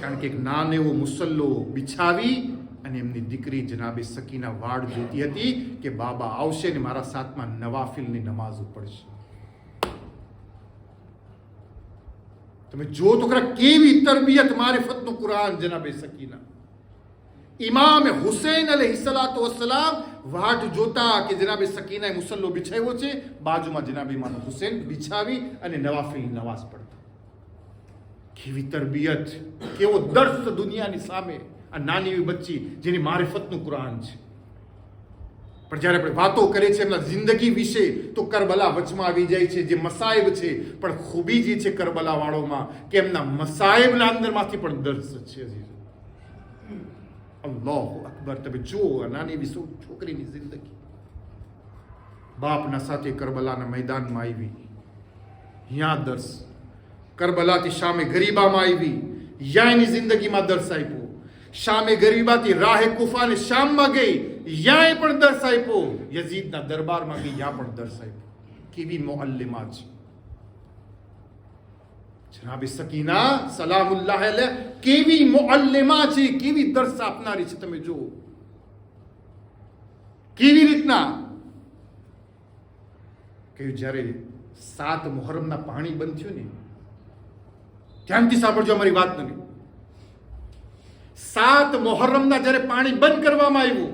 કારણ કે એક નાનો એવો મુસલ્લો બિછાવી અને એમની દીકરી જનાબે સકીના વાડ જોતી હતી કે બાબા આવશે ને મારા સાથમાં નવાફિલની નમાઝ પડશે. તમે જો તો ખરા કેવી તરબિયત મારિફતનું કુરાન જનાબે સકીના. ઇમામ હુસૈન અલૈહિસ્સલાતુ વસ્સલામ વાટ જોતા કે જનાબે સકીનાએ મુસલ્લો બિછાવ્યો છે, બાજુમાં જનાબે ઇમામ હુસૈન બિછાવી અને નવાફિલની નમાઝ પડતા. કેવી તરબિયત, કેવો દર્શ દુનિયાની સામે આ નાની એવી બચ્ચી જેની મારિફતનું કુરાન છે. પણ જ્યારે આપણે વાતો કરીએ છીએ એમના જિંદગી વિશે તો કરબલા વચમાં આવી જાય છે, જે મસાઈબ છે. પણ ખૂબી જે છે કરબલા વાળોમાં કે એમના મસાઈબના અંદરમાંથી પણ દર્શ છે. અલ્લાહુ અકબર. તમે જુઓ નાની એવી છોકરીની જિંદગી બાપના સાથે કરબલાના મેદાનમાં આવી, અહીંયા દર્શ. કરબલાથી શામે ગરીબામાં આવી, યા એની જિંદગીમાં દર્શ આપ્યો. શામે ગરીબાથી રાહે કુફાને શામમાં ગઈ, યાય પણ દર્શ આપ્યો. યઝીદના દરબારમાં ગઈ, યા પણ દર્શ આપ્યો. કેવી મુઅલ્લિમા છે જનાબે સકીના સલામુલ્લાહ અલૈહ, કેવી મુઅલ્લિમા છે, કેવી દર્શ આપનારી છે. તમે જુઓ કેવી રીતના કહ્યું. જ્યારે 7 મુહર્રમના પાણી બંધ થયું ને, ધ્યાનથી સાંભળજો અમારી વાત નથી. 7 મુહર્રમના જ્યારે પાણી બંધ કરવામાં આવ્યું,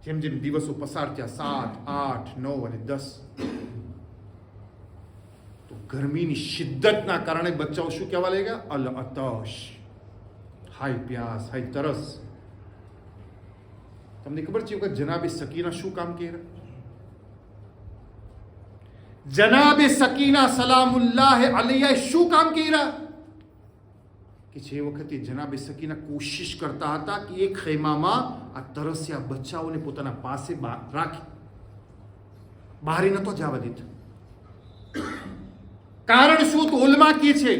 જેમ જેમ દિવસો પસાર થયા 7, 8, 9 અને 10, તો ગરમીની શિદ્દતના કારણે બચ્ચાઓ શું કહેવા લાગ્યા? અલ અતશ, હાય પ્યાસ, હાય તરસ. તમને ખબર છે કે જનાબે સકીના શું કામ કર્યા? જનાબે સકીના સલામુલ્લાહ અલૈહા શું કામ કર્યા? કે જે વખતે જનાબે સકીના કોશિશ કરતા હતા કે એક ખૈમામાં આ તરસ્યા બચ્ચાઓને પોતાના પાસે રાખી, બહાર નતો જવા દીધા. કારણ શું? તો ઉલમા કહે છે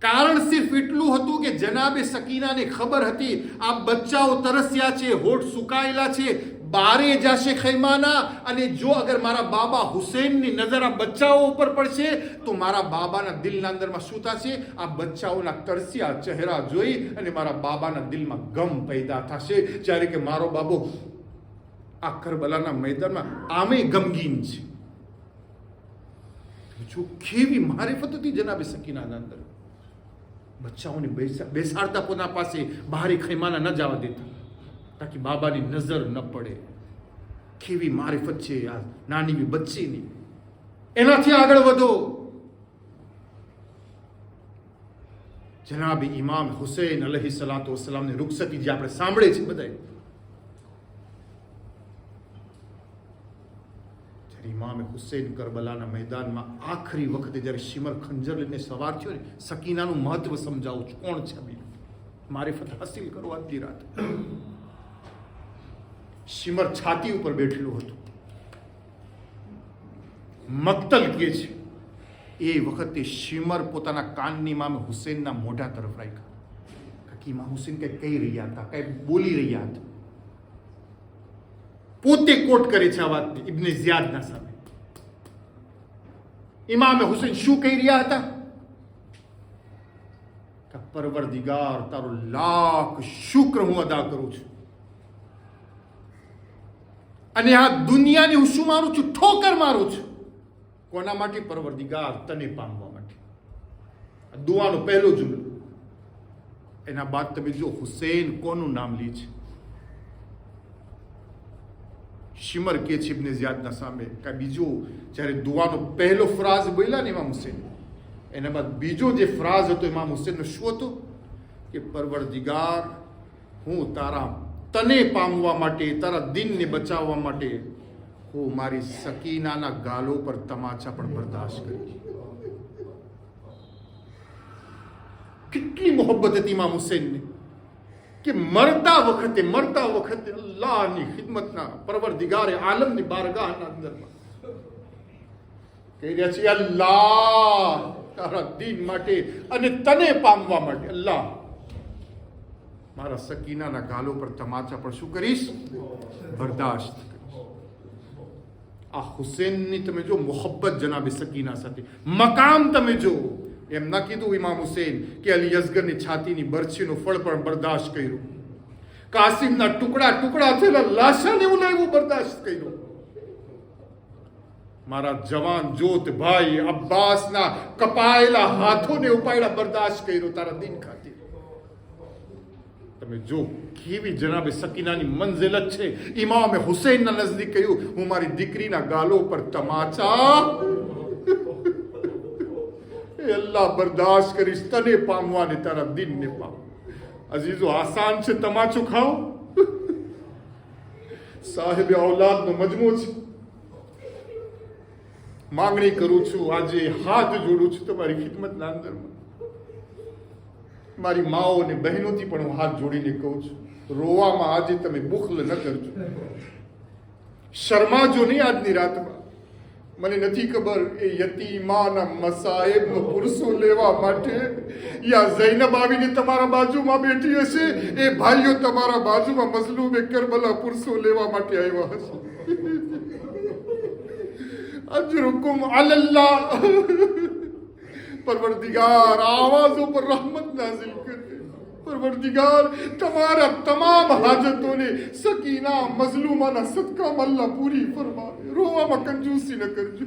કારણ સિર્ફ એટલું હતું કે જનાબે સકીનાને ખબર હતી આ બચ્ચાઓ તરસ્યા છે, હોઠ સુકાયેલા છે, બારે જશે ખૈમાના, અને જો અગર મારા બાબા હુસૈનની નજર આ બચ્ચાઓ ઉપર પડશે તો મારા બાબાના દિલના અંદરમાં શું થશે? આ બચ્ચાઓના તરસ્યા ચહેરા જોઈ અને મારા બાબાના દિલમાં ગમ પેદા થશે. જ્યારે કે મારો બાબો આ કરબલાના મેદાનમાં આમે ગમગીન છે. જો કેવી મારિફત હતી જનાબે સકીનાના અંદર. બચ્ચાઓને બેસાડતા પોતાના પાસે, બહાર ખૈમાના ન જવા દેતા તાકી બાબાની નજર ન પડે. કેવી મારિફત છે આ નાની બચ્ચીની. એનાથી આગળ વધો. જનાબ ઇમામ હુસૈન અલૈહિસ્સલાતુ વસ્સલામની રૂખસતી જે આપણે સાંભળે છે બધાય, જ્યારે ઇમામ હુસૈન કરબલાના મેદાનમાં આખરી વખતે જ્યારે શિમર ખંજર લઈને સવાર થયો ને, સકીનાનું મહત્વ સમજાવું છું. કોણ છે મારિફત હાસિલ કરો આજની રાત. શિમર છાતી ઉપર બેઠેલું હતું. મક્તલ કે છે એ વખતે શિમર પોતાના કાનની ઇમામ હુસૈનના મોઢા તરફ રાખ્યા. ઇમામ હુસૈન કઈ કહી રહ્યા હતા, કઈ બોલી રહ્યા હતા. પોતે કોટ કરે છે આ વાતને ઇબ્ને ઝિયાદના સામે. ઇમામ હુસૈન શું કહી રહ્યા હતા? કે પરવરદિગાર તારો લાખ શુક્ર હું અદા કરું છું, અને આ દુનિયાની હું શું મારું છું? ઠોકર મારું છું. કોના માટે? પરવરદિગાર તને પામવા માટે. દુઆનો પહેલો જુમલો. એના બાદ તમે જો હુસૈન કોનું નામ લે છે? શિમર કે છે ઇબ્ને ઝિયાદના સામે કે બીજો જ્યારે દુઆનો પહેલો ફ્રાઝ બોલ્યા ને ઇમામ હુસૈન, એના બાદ બીજો જે ફ્રાઝ હતો ઇમામ હુસૈનનો શું હતો? કે પરવરદિગાર હું તારા તને પામવા માટે, તારા દિનને બચાવવા માટે હું મારી સકીનાના ગાલો પર તમાચા પણ બરદાશ્ત કરી. કેટલી મોહબ્બત હતી ઇમામ હુસૈનની કે મરતા વખતે અલ્લાહની ખિદમતના પરવરદિગારે આલમની બારગાહના અંદરમાં કહી રહ્યા છે, અલ્લાહ તારા દીન માટે અને તને પામવા માટે અલ્લાહ મારા સકીનાના ગાલો પર તમાચા પણ શું કરીશ? બરદાશ્ત કરીશ. આ હુસૈનની તમે જો મોહબ્બત જનાબે સકીના સાથે, મકામ તમે જો. એમ ના કીધું ઇમામ હુસૈન કે અલી અસગરની છાતીની બરછીનું ફળ પણ બરદાશ્ત કર્યું, કાસિમના ટુકડા થયેલા લાશાને ઉલાવ્યું બરદાશ્ત કર્યું, મારા જવાન જોત ભાઈ અબ્બાસના કપાયેલા હાથોને ઉપાડ્યા બરદાશ્ત કર્યો તારા દીન ખાતે. તમે જો કેવી જનાબે સકીનાની મંઝિલત છે. ઇમામે હુસૈનના નજદીક કહ્યું, હું મારી દીકરીના ગાલો પર તમાચા અલ્લાહ બરદાશ્ત કરીશ, તને પામવાને તારા દીનને પામ. અઝીઝો, આસાન છે તમાચો ખાઓ? સાહેબ ઔલાદનો મજમો છે. માંગણી કરું છું, આજે હાથ જોડું છું તમારી ખિદમતના અંદરમાં. મારી માઓ અને બહેનોથી પણ હું હાથ જોડીને કહું છું, રોવામાં આજે તમે બુખલ ન કરજો, શરમાજો નહીં આજની રાતમાં. મને નથી ખબર એ યતીમાના મસાએબનો પુરસો લેવા માટે યા ઝૈનબ આવીને તમારા બાજુમાં બેઠી હશે, એ ભાઈઓ તમારા બાજુમાં મઝલૂમે કરબલા પુરસો લેવા માટે આવ્યા હશે. અજરુકુમ અલલ્લાહ. પરવરદિગાર આવાજો પર રહમત નાઝિલ કરે. પરવરદિગાર તમારા તમામ હાજતોને સકીના મઝલૂમાના સદકામાં અલ્લાહ પૂરી ફરમાવે. રોવામાં કંજૂસી ન કરજો.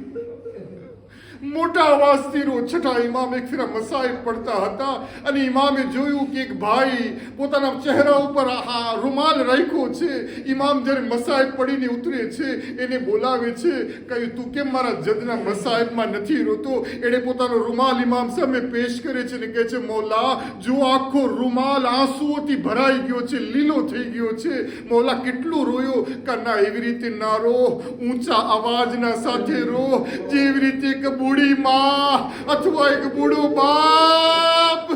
મોટા અવાજથી રો. છઠ્ઠા ઇમામ એક ફેરા મસાઈબ પડતા હતા અને ઇમામે જોયું કે એક ભાઈ પોતાના ચહેરા ઉપર રૂમાલ રાખ્યો છે. ઇમામ જ્યારે મસાઈબ પડીને ઉતરે છે એને બોલાવે છે, કહ્યું તું કેમ મારા જદના મસાઈબમાં નથી રોતો? એણે પોતાનો રૂમાલ ઇમામ સામે પેશ કરે છે ને કહે છે, મોલા જો આખો રૂમાલ આંસુઓથી ભરાઈ ગયો છે, લીલો થઈ ગયો છે. મોલા કેટલું રોયો? કે ના, એવી રીતે ના રો, ઊંચા અવાજના સાથે રો, જેવી રીતે એક બુડી માં અથવા એક બુડો બાપ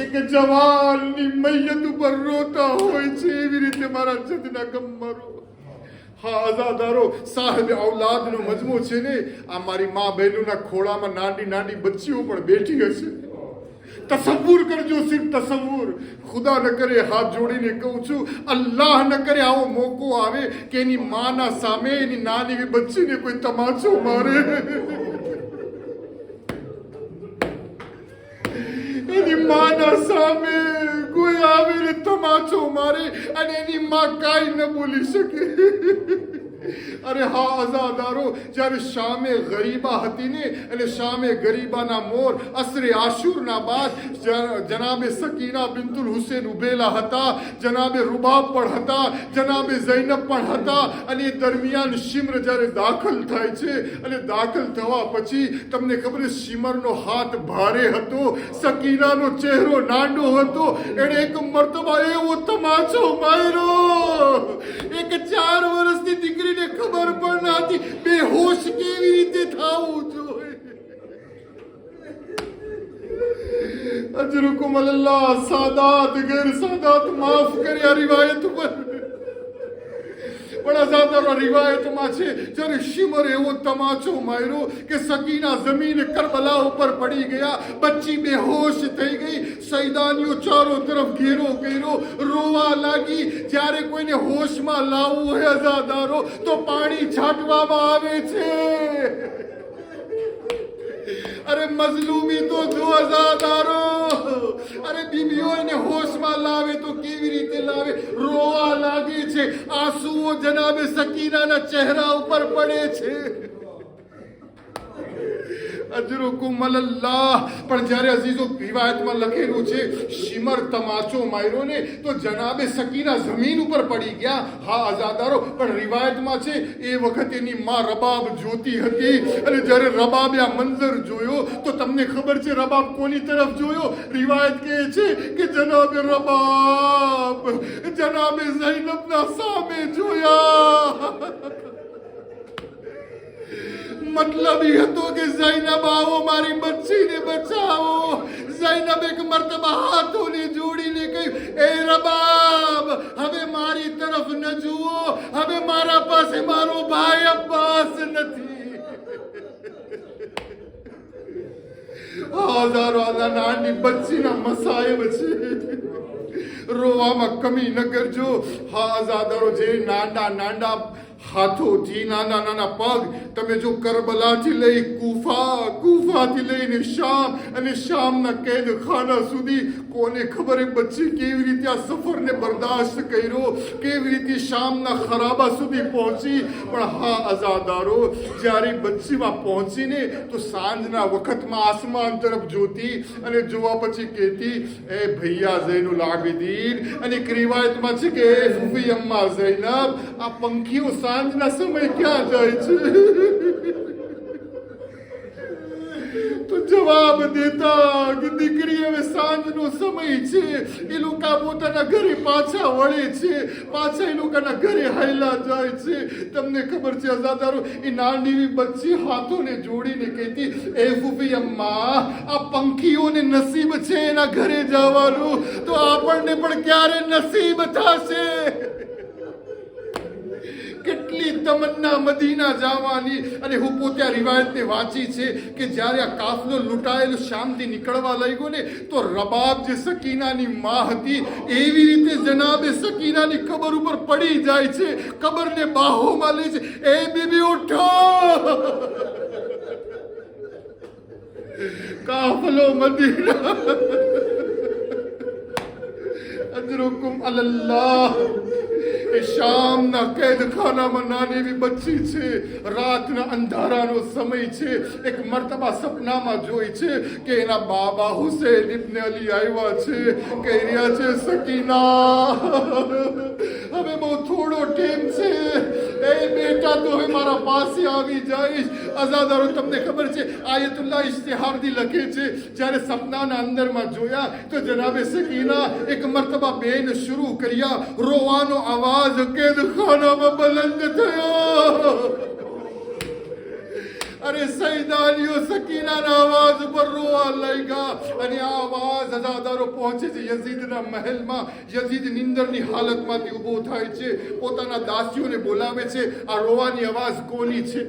એક જવાનની મૈયત ઉપર રોતા હોય છે, એવી રીતે મારા જદના ગમમાં રો. હા આઝાદારો, સાહેબ ઔલાદનો મજમો છે ને, આ મારી મા બહેનોના ખોળામાં નાની બચ્ચીઓ પણ બેઠી હશે. તસવ્વુર કરજો, સિર્ફ તસવ્વુર. ખુદા ન કરે, હાથ જોડીને કહું છું, અલ્લાહ ન કરે આવો મોકો આવે કે એની માના સામે એની નાની એવી બચ્ચીને કોઈ તમાચો મારે, એની માના સામે કોઈ આવે ને તમાચો મારે અને એની માં કાંઈ ન બોલી શકે. અરે હા આઝાદારો, જ્યારે શામે ગરીબા હતી ને, અને શામે ગરીબાના મોર અસરે આશુરના બાદ જનાબે સકીના બિન્તુલ હુસૈન ઉભેલા હતા, જનાબે રૂબાબ પણ હતા, જનાબે ઝૈનબ પણ હતા. અને દરમિયાન શિમર જ્યારે દાખલ થાય છે અને દાખલ થવા પછી તમને ખબર છે શિમરનો હાથ ભારે હતો, સકીનાનો ચહેરો નાનો હતો. એણે એક મર્તબા એવો તમાચો માર્યો, એક 4 વર્ષની દીકરી ખબર પણ નથી બેહોશ કેવી રીતે થવું જોઈએ. અજરુકુમ અલ્લાહ. સાદાત ગેર સાદાત માફ કરે આ રિવાયત પર. પણ આઝાદારો રિવાયતમાં છે જ્યારે શિમર એવો તમાચો માર્યો કે સકીના જમીન કરબલા ઉપર પડી ગયા, બચ્ચી બેહોશ થઈ ગઈ. સૈદાનીઓ ચારો તરફ ઘેરો કર્યો, રોવા લાગી. જ્યારે કોઈને હોશમાં લાવવું હોય આઝાદારો તો પાણી છાંટવામાં આવે છે. અરે મઝલૂમી તો જો આઝાદારો, અરે બીબીઓ એને હોશમાં લાવે તો કેવી રીતે લાવે? રોવા લાગે છે, આંસુઓ જનાબે સકીનાના ચહેરા ઉપર પડે છે. અજરુકુમ અલલ્લાહ. પણ જ્યારે અઝીઝો રિવાયતમાં લખેલું છે શિમર તમાચો માર્યો ને તો જનાબે સકીના જમીન ઉપર પડી ગયા. હા આઝાદારો, પણ રિવાયતમાં છે એ વખત એની માં રબાબ જોતી હતી, અને જ્યારે રબાબે આ મંઝર જોયો તો તમને ખબર છે રબાબ કોની તરફ જોયો? રિવાયત કહે છે કે જનાબે રબાબ જનાબે ઝૈનબના સામે જોયા. મતલબ એ હતો કે ઝૈનબ આવો, મારી બચ્ચીને બચાવો. ઝૈનબ એક મરતબા હાથોને જોડીને કહ્યું, એ રબાબ હવે મારી તરફ ન જુઓ, હવે મારા પાસે મારો ભાઈ અબ્બાસ નથી. હજારો નાની બચ્ચીના મસાયબ છે, રોવામાં કમી ન કરજો. હા આઝાદારો, જે નાના નાના હાથો, જે નાના નાના પગ તમે જો કરબલાથી લઈ કૂફાથી લઈને શામ અને શામના કેદખાના સુધી, કોને ખબર એ બચ્ચી કેવી રીતે આ સફરને બરદાશ્ત કર્યો, કેવી રીતે શામના ખરાબા સુધી પહોંચી. પણ હા આઝાદારો, જ્યારે બચ્ચીમાં પહોંચીને તો સાંજના વખતમાં આસમાન તરફ જોતી અને જોવા પછી કહેતી, એ ભૈયા ઝૈનુલ આબિદીન. અને એક રિવાયતમાં છે કે એ ફૂફી અમ્મા ઝૈનબ, આ પંખીઓ સાંજના સમય ક્યાં જાય છે? તો જવાબ દેતા કે દીકરી હવે સાંજનો સમય છે, એ લોકો પોતાના ઘરે પાછા વળે છે, પાછા એ લોકોના ઘરે હાયલા જાય છે. તમને ખબર છે આઝાદારો, એ નાની બચ્ચી હાથોને જોડીને કહેતી, એ ફૂફી અમ્મા, આ પંખીઓને નસીબ છે એના ઘરે જવાનું, તો આપણને પણ ક્યારે નસીબ થશે? કેટલી તમન્ના મદીના જવાની. અને હું પોતે આ રિવાયતને વાંચી છે કે જ્યારે આ કાફલો લૂંટાયેલો શામથી નીકળવા લાગ્યો ને તો રબાબ જે સકીનાની માં હતી એવી રીતે જનાબે સકીનાની કબર ઉપર પડી જાય છે, કબરને બાહોમાં લે છે. એ બીબી ઉઠો, કાફલો મદીના. અજરુકુમ અલલ્લાહ. એ શામના કેદખાનામાં નાની એવી બચ્ચી છે, રાતના અંધારાનો સમય છે. એક મરતબા સપનામાં જોઈ છે કે એના બાબા હુસૈન ઇબ્ન અલી આવ્યા છે, કહી રહ્યા છે, સકીના હવે બહુ થોડો ટાઈમ છે, એ બેટા તો હવે મારા પાસે આવી જઈશ. આઝાદારો, તમને ખબર છે આયતુલ્લાહ ઇશ્તિહારથી લખે છે, જ્યારે સપનાના અંદરમાં જોયા તો જનાબે સકીના એક મરતબા બેન શરૂ કર્યા, રોવાનો આવાજ કેદખાનામાં બલંદ થયો. અરે સૈદાલીઓ સકીનાના અવાજ પર રોવા લાગ્યા. અને આ અવાજ આઝાદારો પહોંચે છે યઝીદના મહેલમાં. યઝીદ નિંદરની હાલતમાંથી ઊભો થાય છે, પોતાના દાસીઓને બોલાવે છે, આ રોવાની અવાજ કોની છે?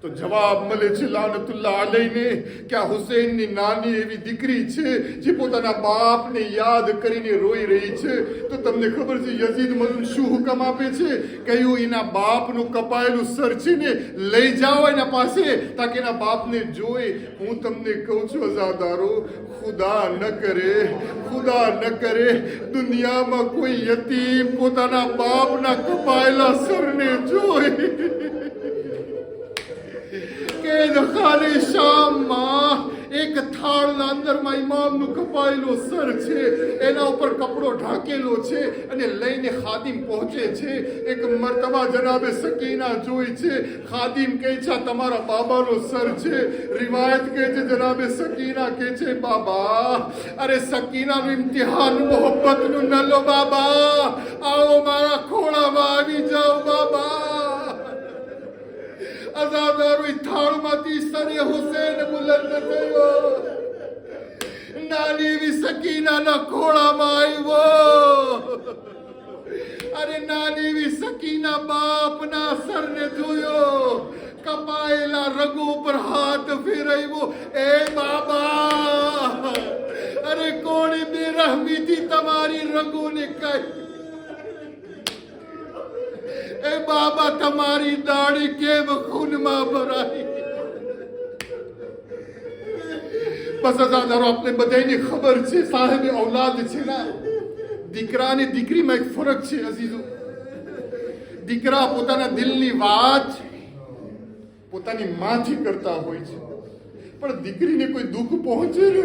તો જવાબ મળે છે લાનતુલ્લાહ અલૈને કે આ હુસૈનની નાની એવી દીકરી છે જે પોતાના બાપને યાદ કરીને રોઈ રહી છે. તો તમને ખબર છે યઝીદ મલૂન શું હુકમ આપે છે? કહ્યું, એના બાપનું કપાયેલું સર છે ને લઈ જાઓ એના પાસે, તાકે એના બાપને જોઈ. હું તમને કહું છું આઝાદારો, ખુદા ન કરે દુનિયામાં કોઈ યતીમ પોતાના બાપના કપાયેલા સરને જોઈ. કેદખાને શામમાં એક થાળના અંદરમાં ઇમામનું કપાયેલું સર છે, એના ઉપર કપડો ઢાંકેલો છે, અને લઈને ખાદિમ પહોંચે છે. એક મરતબા જનાબે સકીના જોઈ છે, ખાદિમ કહે છે તમારા બાબાનો સર છે. રિવાયત કહે છે જનાબે સકીના કહે છે, બાબા, અરે સકીનાનું ઇમ્તિહાન મોહબ્બતનું ન લો બાબા, આવો મારા ખોળામાં આવી જાઓ બાબા. આઝાદારો, થાળમાંથી સરે હુસૈન બુલંદ થયો, નાની એવી સકીનાના ખોળામાં આવ્યો. અરે નાની એવી સકીના બાપના સરને જોયો, કપાયેલા રગો પર હાથ ફેરવ્યો. એ બાબા, અરે કોણે બેરહમીથી તમારી રગોને કાઢી? એ બાબા, તમારી દાઢી કેમ ખૂનમાં ભરાઈ? બસ આઝાદારો, આપણે બધાને ખબર છે સાહેબ ઔલાદ છે ને, દીકરા અને દીકરીમાં એક ફરક છે અઝીઝો. દીકરા પોતાના દિલની વાત પોતાની માંથી કરતા હોય છે, પણ દીકરીને કોઈ દુઃખ પહોંચે ને,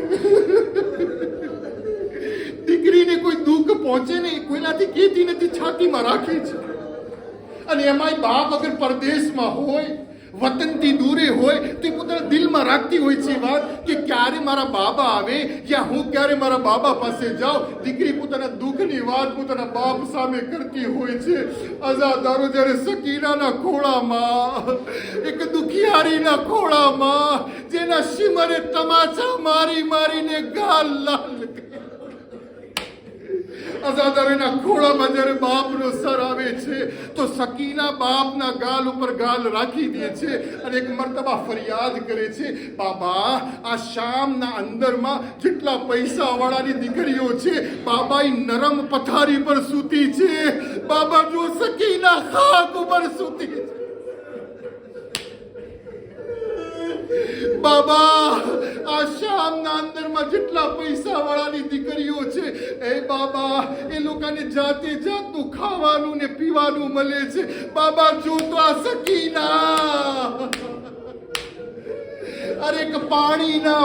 દીકરીને કોઈ દુઃખ પહોંચે ને કોઈનાથી કહેતી નથી, છાતીમાં રાખે છે. અને એમાંય બાપ અગર પરદેશમાં હોય, વતનથી દૂરે હોય, તો પોતાના દિલમાં રાખતી હોય છે વાત કે ક્યારે મારા બાબા આવે યા હું ક્યારે મારા બાબા પાસે જાઉં. દીકરી પોતાના દુઃખની વાત પોતાના બાપ સામે કરતી હોય છે. અઝાદારો જ્યારે સકીનાના ખોળામાં, એક દુખિયારીના ખોળામાં, જેના શિમરે તમાચા મારી મારીને ગાલ લાલ, અઝાદારોના ખોળામાં જ્યારે બાપનો સર આવે છે તો સકીના બાપના ગાલ ઉપર ગાલ રાખી દે છે અને એક મર્તબા ફરિયાદ કરે છે, બાબા આ શામના અંદરમાં જેટલા પૈસાવાળાની દીકરીઓ છે, બાબા નરમ પથારી પર સૂતી છે, બાબા જો સકીના ખાક ઉપર સૂતી છે. બાબા આ શામના અંદરમાં જેટલા પૈસાવાળાની દીકરીઓ છે, એ બાબા એ લોકોને જાતે જાતનું ખાવાનું ને પીવાનું મળે છે. બાબા જો તો આ સકીના અરે એક પાણીના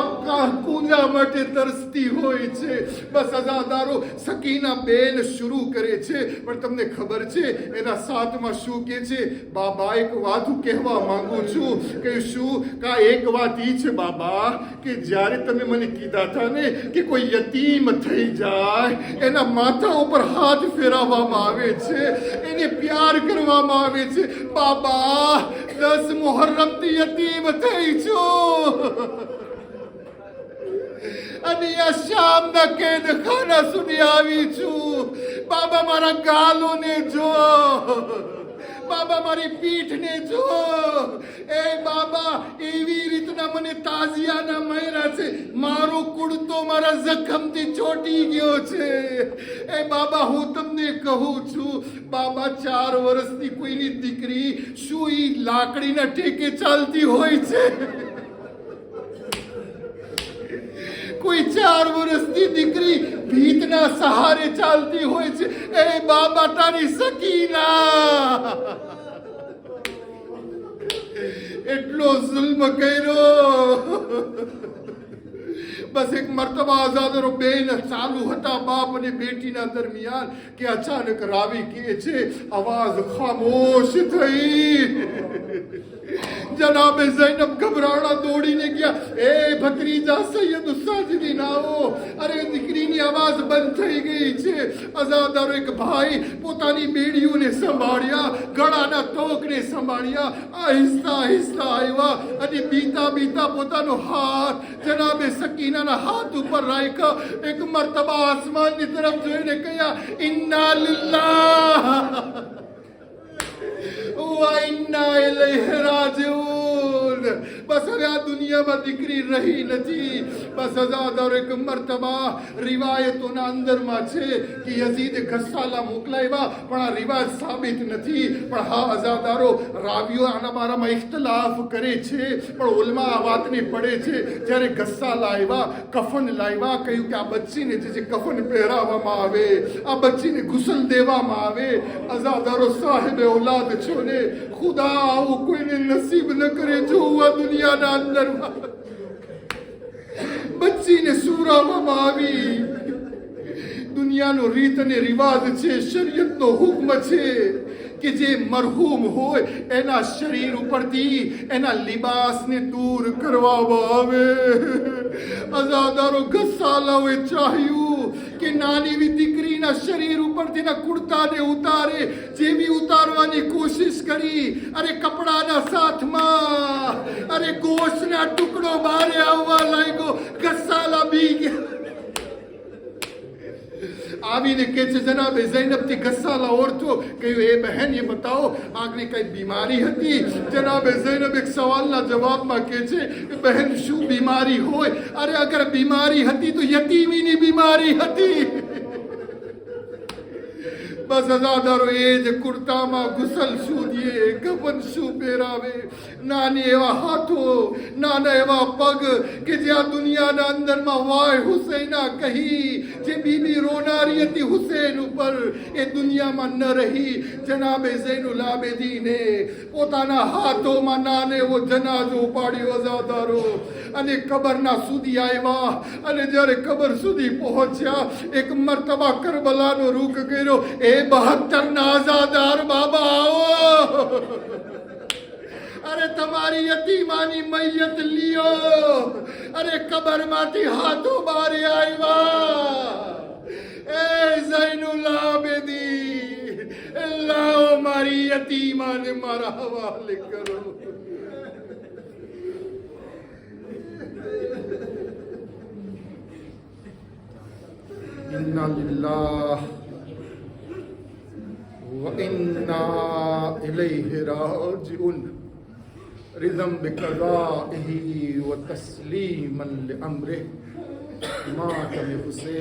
કુંજા માટે તરસતી હોય છે. બસ અઝાદારો સકીના બેન શરૂ કરે છે, પણ તમને ખબર છે એના સાથમાં શું કે છે? બાબા એક વાત હું કહેવા માંગુ છું. કે શું? કા એક વાત ઈ છે બાબા કે જ્યારે તમે મને કીધા હતા ને કે કોઈ યતીમ થઈ જાય, એના માથા ઉપર હાથ ફેરવવામાં આવે છે, એને પ્યાર કરવામાં આવે છે. બાબા 10 મુહર્રમથી યતીમ થઈ છું અને આ શામના કેદખાના સુધી આવી છું. બાબા મારા ગાલોને જો, બાબા મારી પીઠને જો. એ બાબા એવી રીતના મને તાજિયાના મહિના છે, મારો કુડતો મારા જખમથી ચોટી ગયો છે. એ બાબા હું તમને કહું છું, બાબા 4 વર્ષની કોઈની દીકરી શું ઈ લાકડીના ટેકે ચાલતી હોય છે? કોઈ 4 વર્ષની દીકરી ભીતના સહારે ચાલતી હોય છે. એ બાબા તારી સકીના એટલો જુલ્મ કર્યો. બસ એક મર્તબા આઝાદરો બેન ચાલુ હતા બાપ અને બેટીના દરમિયાન કે અચાનક રાવી કહે છે, આવાજ ખામોશ થઈ. જનાબે ઝૈનબ ઘબરાણા દોડીને ગયા, એ ભત્રીજા સૈયદ સાજદીન આવો. અરે દીકરીની આવાજ બંધ થઈ ગઈ છે. અઝાદારો એક ભાઈ પોતાની બેડીઓને સંભાળ્યા, ગળાના તોકને સંભાળ્યા, આહિસ્તા આહિસ્તા આવ્યા અને બીતા બીતા પોતાનો હાથ જનાબે સકીનાના હાથ ઉપર રાખ્યા. એક મર્તબા આસમાનની તરફ જોઈને કહ્યા, ઇન્ના લિલ્લાહ વઇન્ના ઇલૈહિ રાજીઉન. બસ હવે આ દુનિયામાં દીકરી રહી નથી. બસ અઝાદારો એક મર્તબા રિવાયતોના અંદરમાં છે કે યઝીદ ગસ્સાલા મોકલાવ્યા, પણ આ રિવાજ સાબિત નથી. પણ હા અઝાદારો રાવીઓ આના બારામાં ઇખ્તલાફ કરે છે, પણ ઉલમા આ વાતને પડે છે. જ્યારે ગસ્સાલા આવ્યા, કફન લાવ્યા, કહ્યું કે આ બચ્ચીને જે કફન પહેરાવવામાં આવે, આ બચ્ચીને ગુસલ દેવામાં આવે. અઝાદારો સાહેબ औलाद છો ને, ખુદા આવું કોઈને નસીબ ન કરે જોવું આ દુનિયાના અંદરમાં. બચ્ચીને સુવડાવવામાં આવી. દુનિયાનો રીત અને રિવાજ છે, શરીયતનો હુકમ છે કે જે મરહૂમ હોય એના શરીર ઉપરથી એના લિબાસને દૂર કરવામાં આવે. અઝાદારો ગસ્સાલાઓએ ચાહ્યું કે નાની એવી દીકરીના શરીર ઉપરથી એના કુર્તાને ઉતારે. જેવી ઉતારવાની કોશિશ કરી, અરે કપડાના સાથમાં અરે ગોશના ટુકડો બારે આવવા લાગ્યો. ગસ્સાલા બી ગયા. આવીને કે છે, જનાબે ઝૈનબથી ગસ્સાલા ઓળખો. કહ્યું, એ બહેન એ બતાવો આગળ કઈ બીમારી હતી? જનાબે ઝૈનબ એક સવાલના જવાબમાં કે છે કે બહેન શું બીમારી હોય? અરે અગર બીમારી હતી તો યતીમીની બીમારી હતી. બસ અજાદારો એ જ કુર્તામાં ગુસલ શું દે, કફન શું પહેરાવે, નાની એવા હાથો, નાના એવા પગ કે જ્યાં દુનિયાના અંદરમાં વાય હુસૈના કહી જે બીબી રોનારી હતી હુસૈન ઉપર, એ દુનિયામાં ન રહી. જનાબે ઝૈનુલ આબેદીને પોતાના હાથોમાં નાને એવો જનાજો ઉપાડ્યો અજાદારો, અને કબરના સુધી આવ્યા. અને જ્યારે કબર સુધી પહોંચ્યા, એક મર્તબા કરબલાનો રૂખ કર્યો, એ 72 ના આઝાદાર બાબા આવો, અરે તમારી યતીમાની મૈયત લ્યો. અરે કબરમાંથી હાથો બહાર આવ્યા. એ ઝૈનુલ આબેદીન, લાવો મારી યતીમાને મારા હવાલે કરો. इन्ना लिल्लाह व इन्ना इलैहि राजिऊन. रिज़म बिक़ज़ाइही व तस्लीमन लिअम्रिही. मातम हुसैन.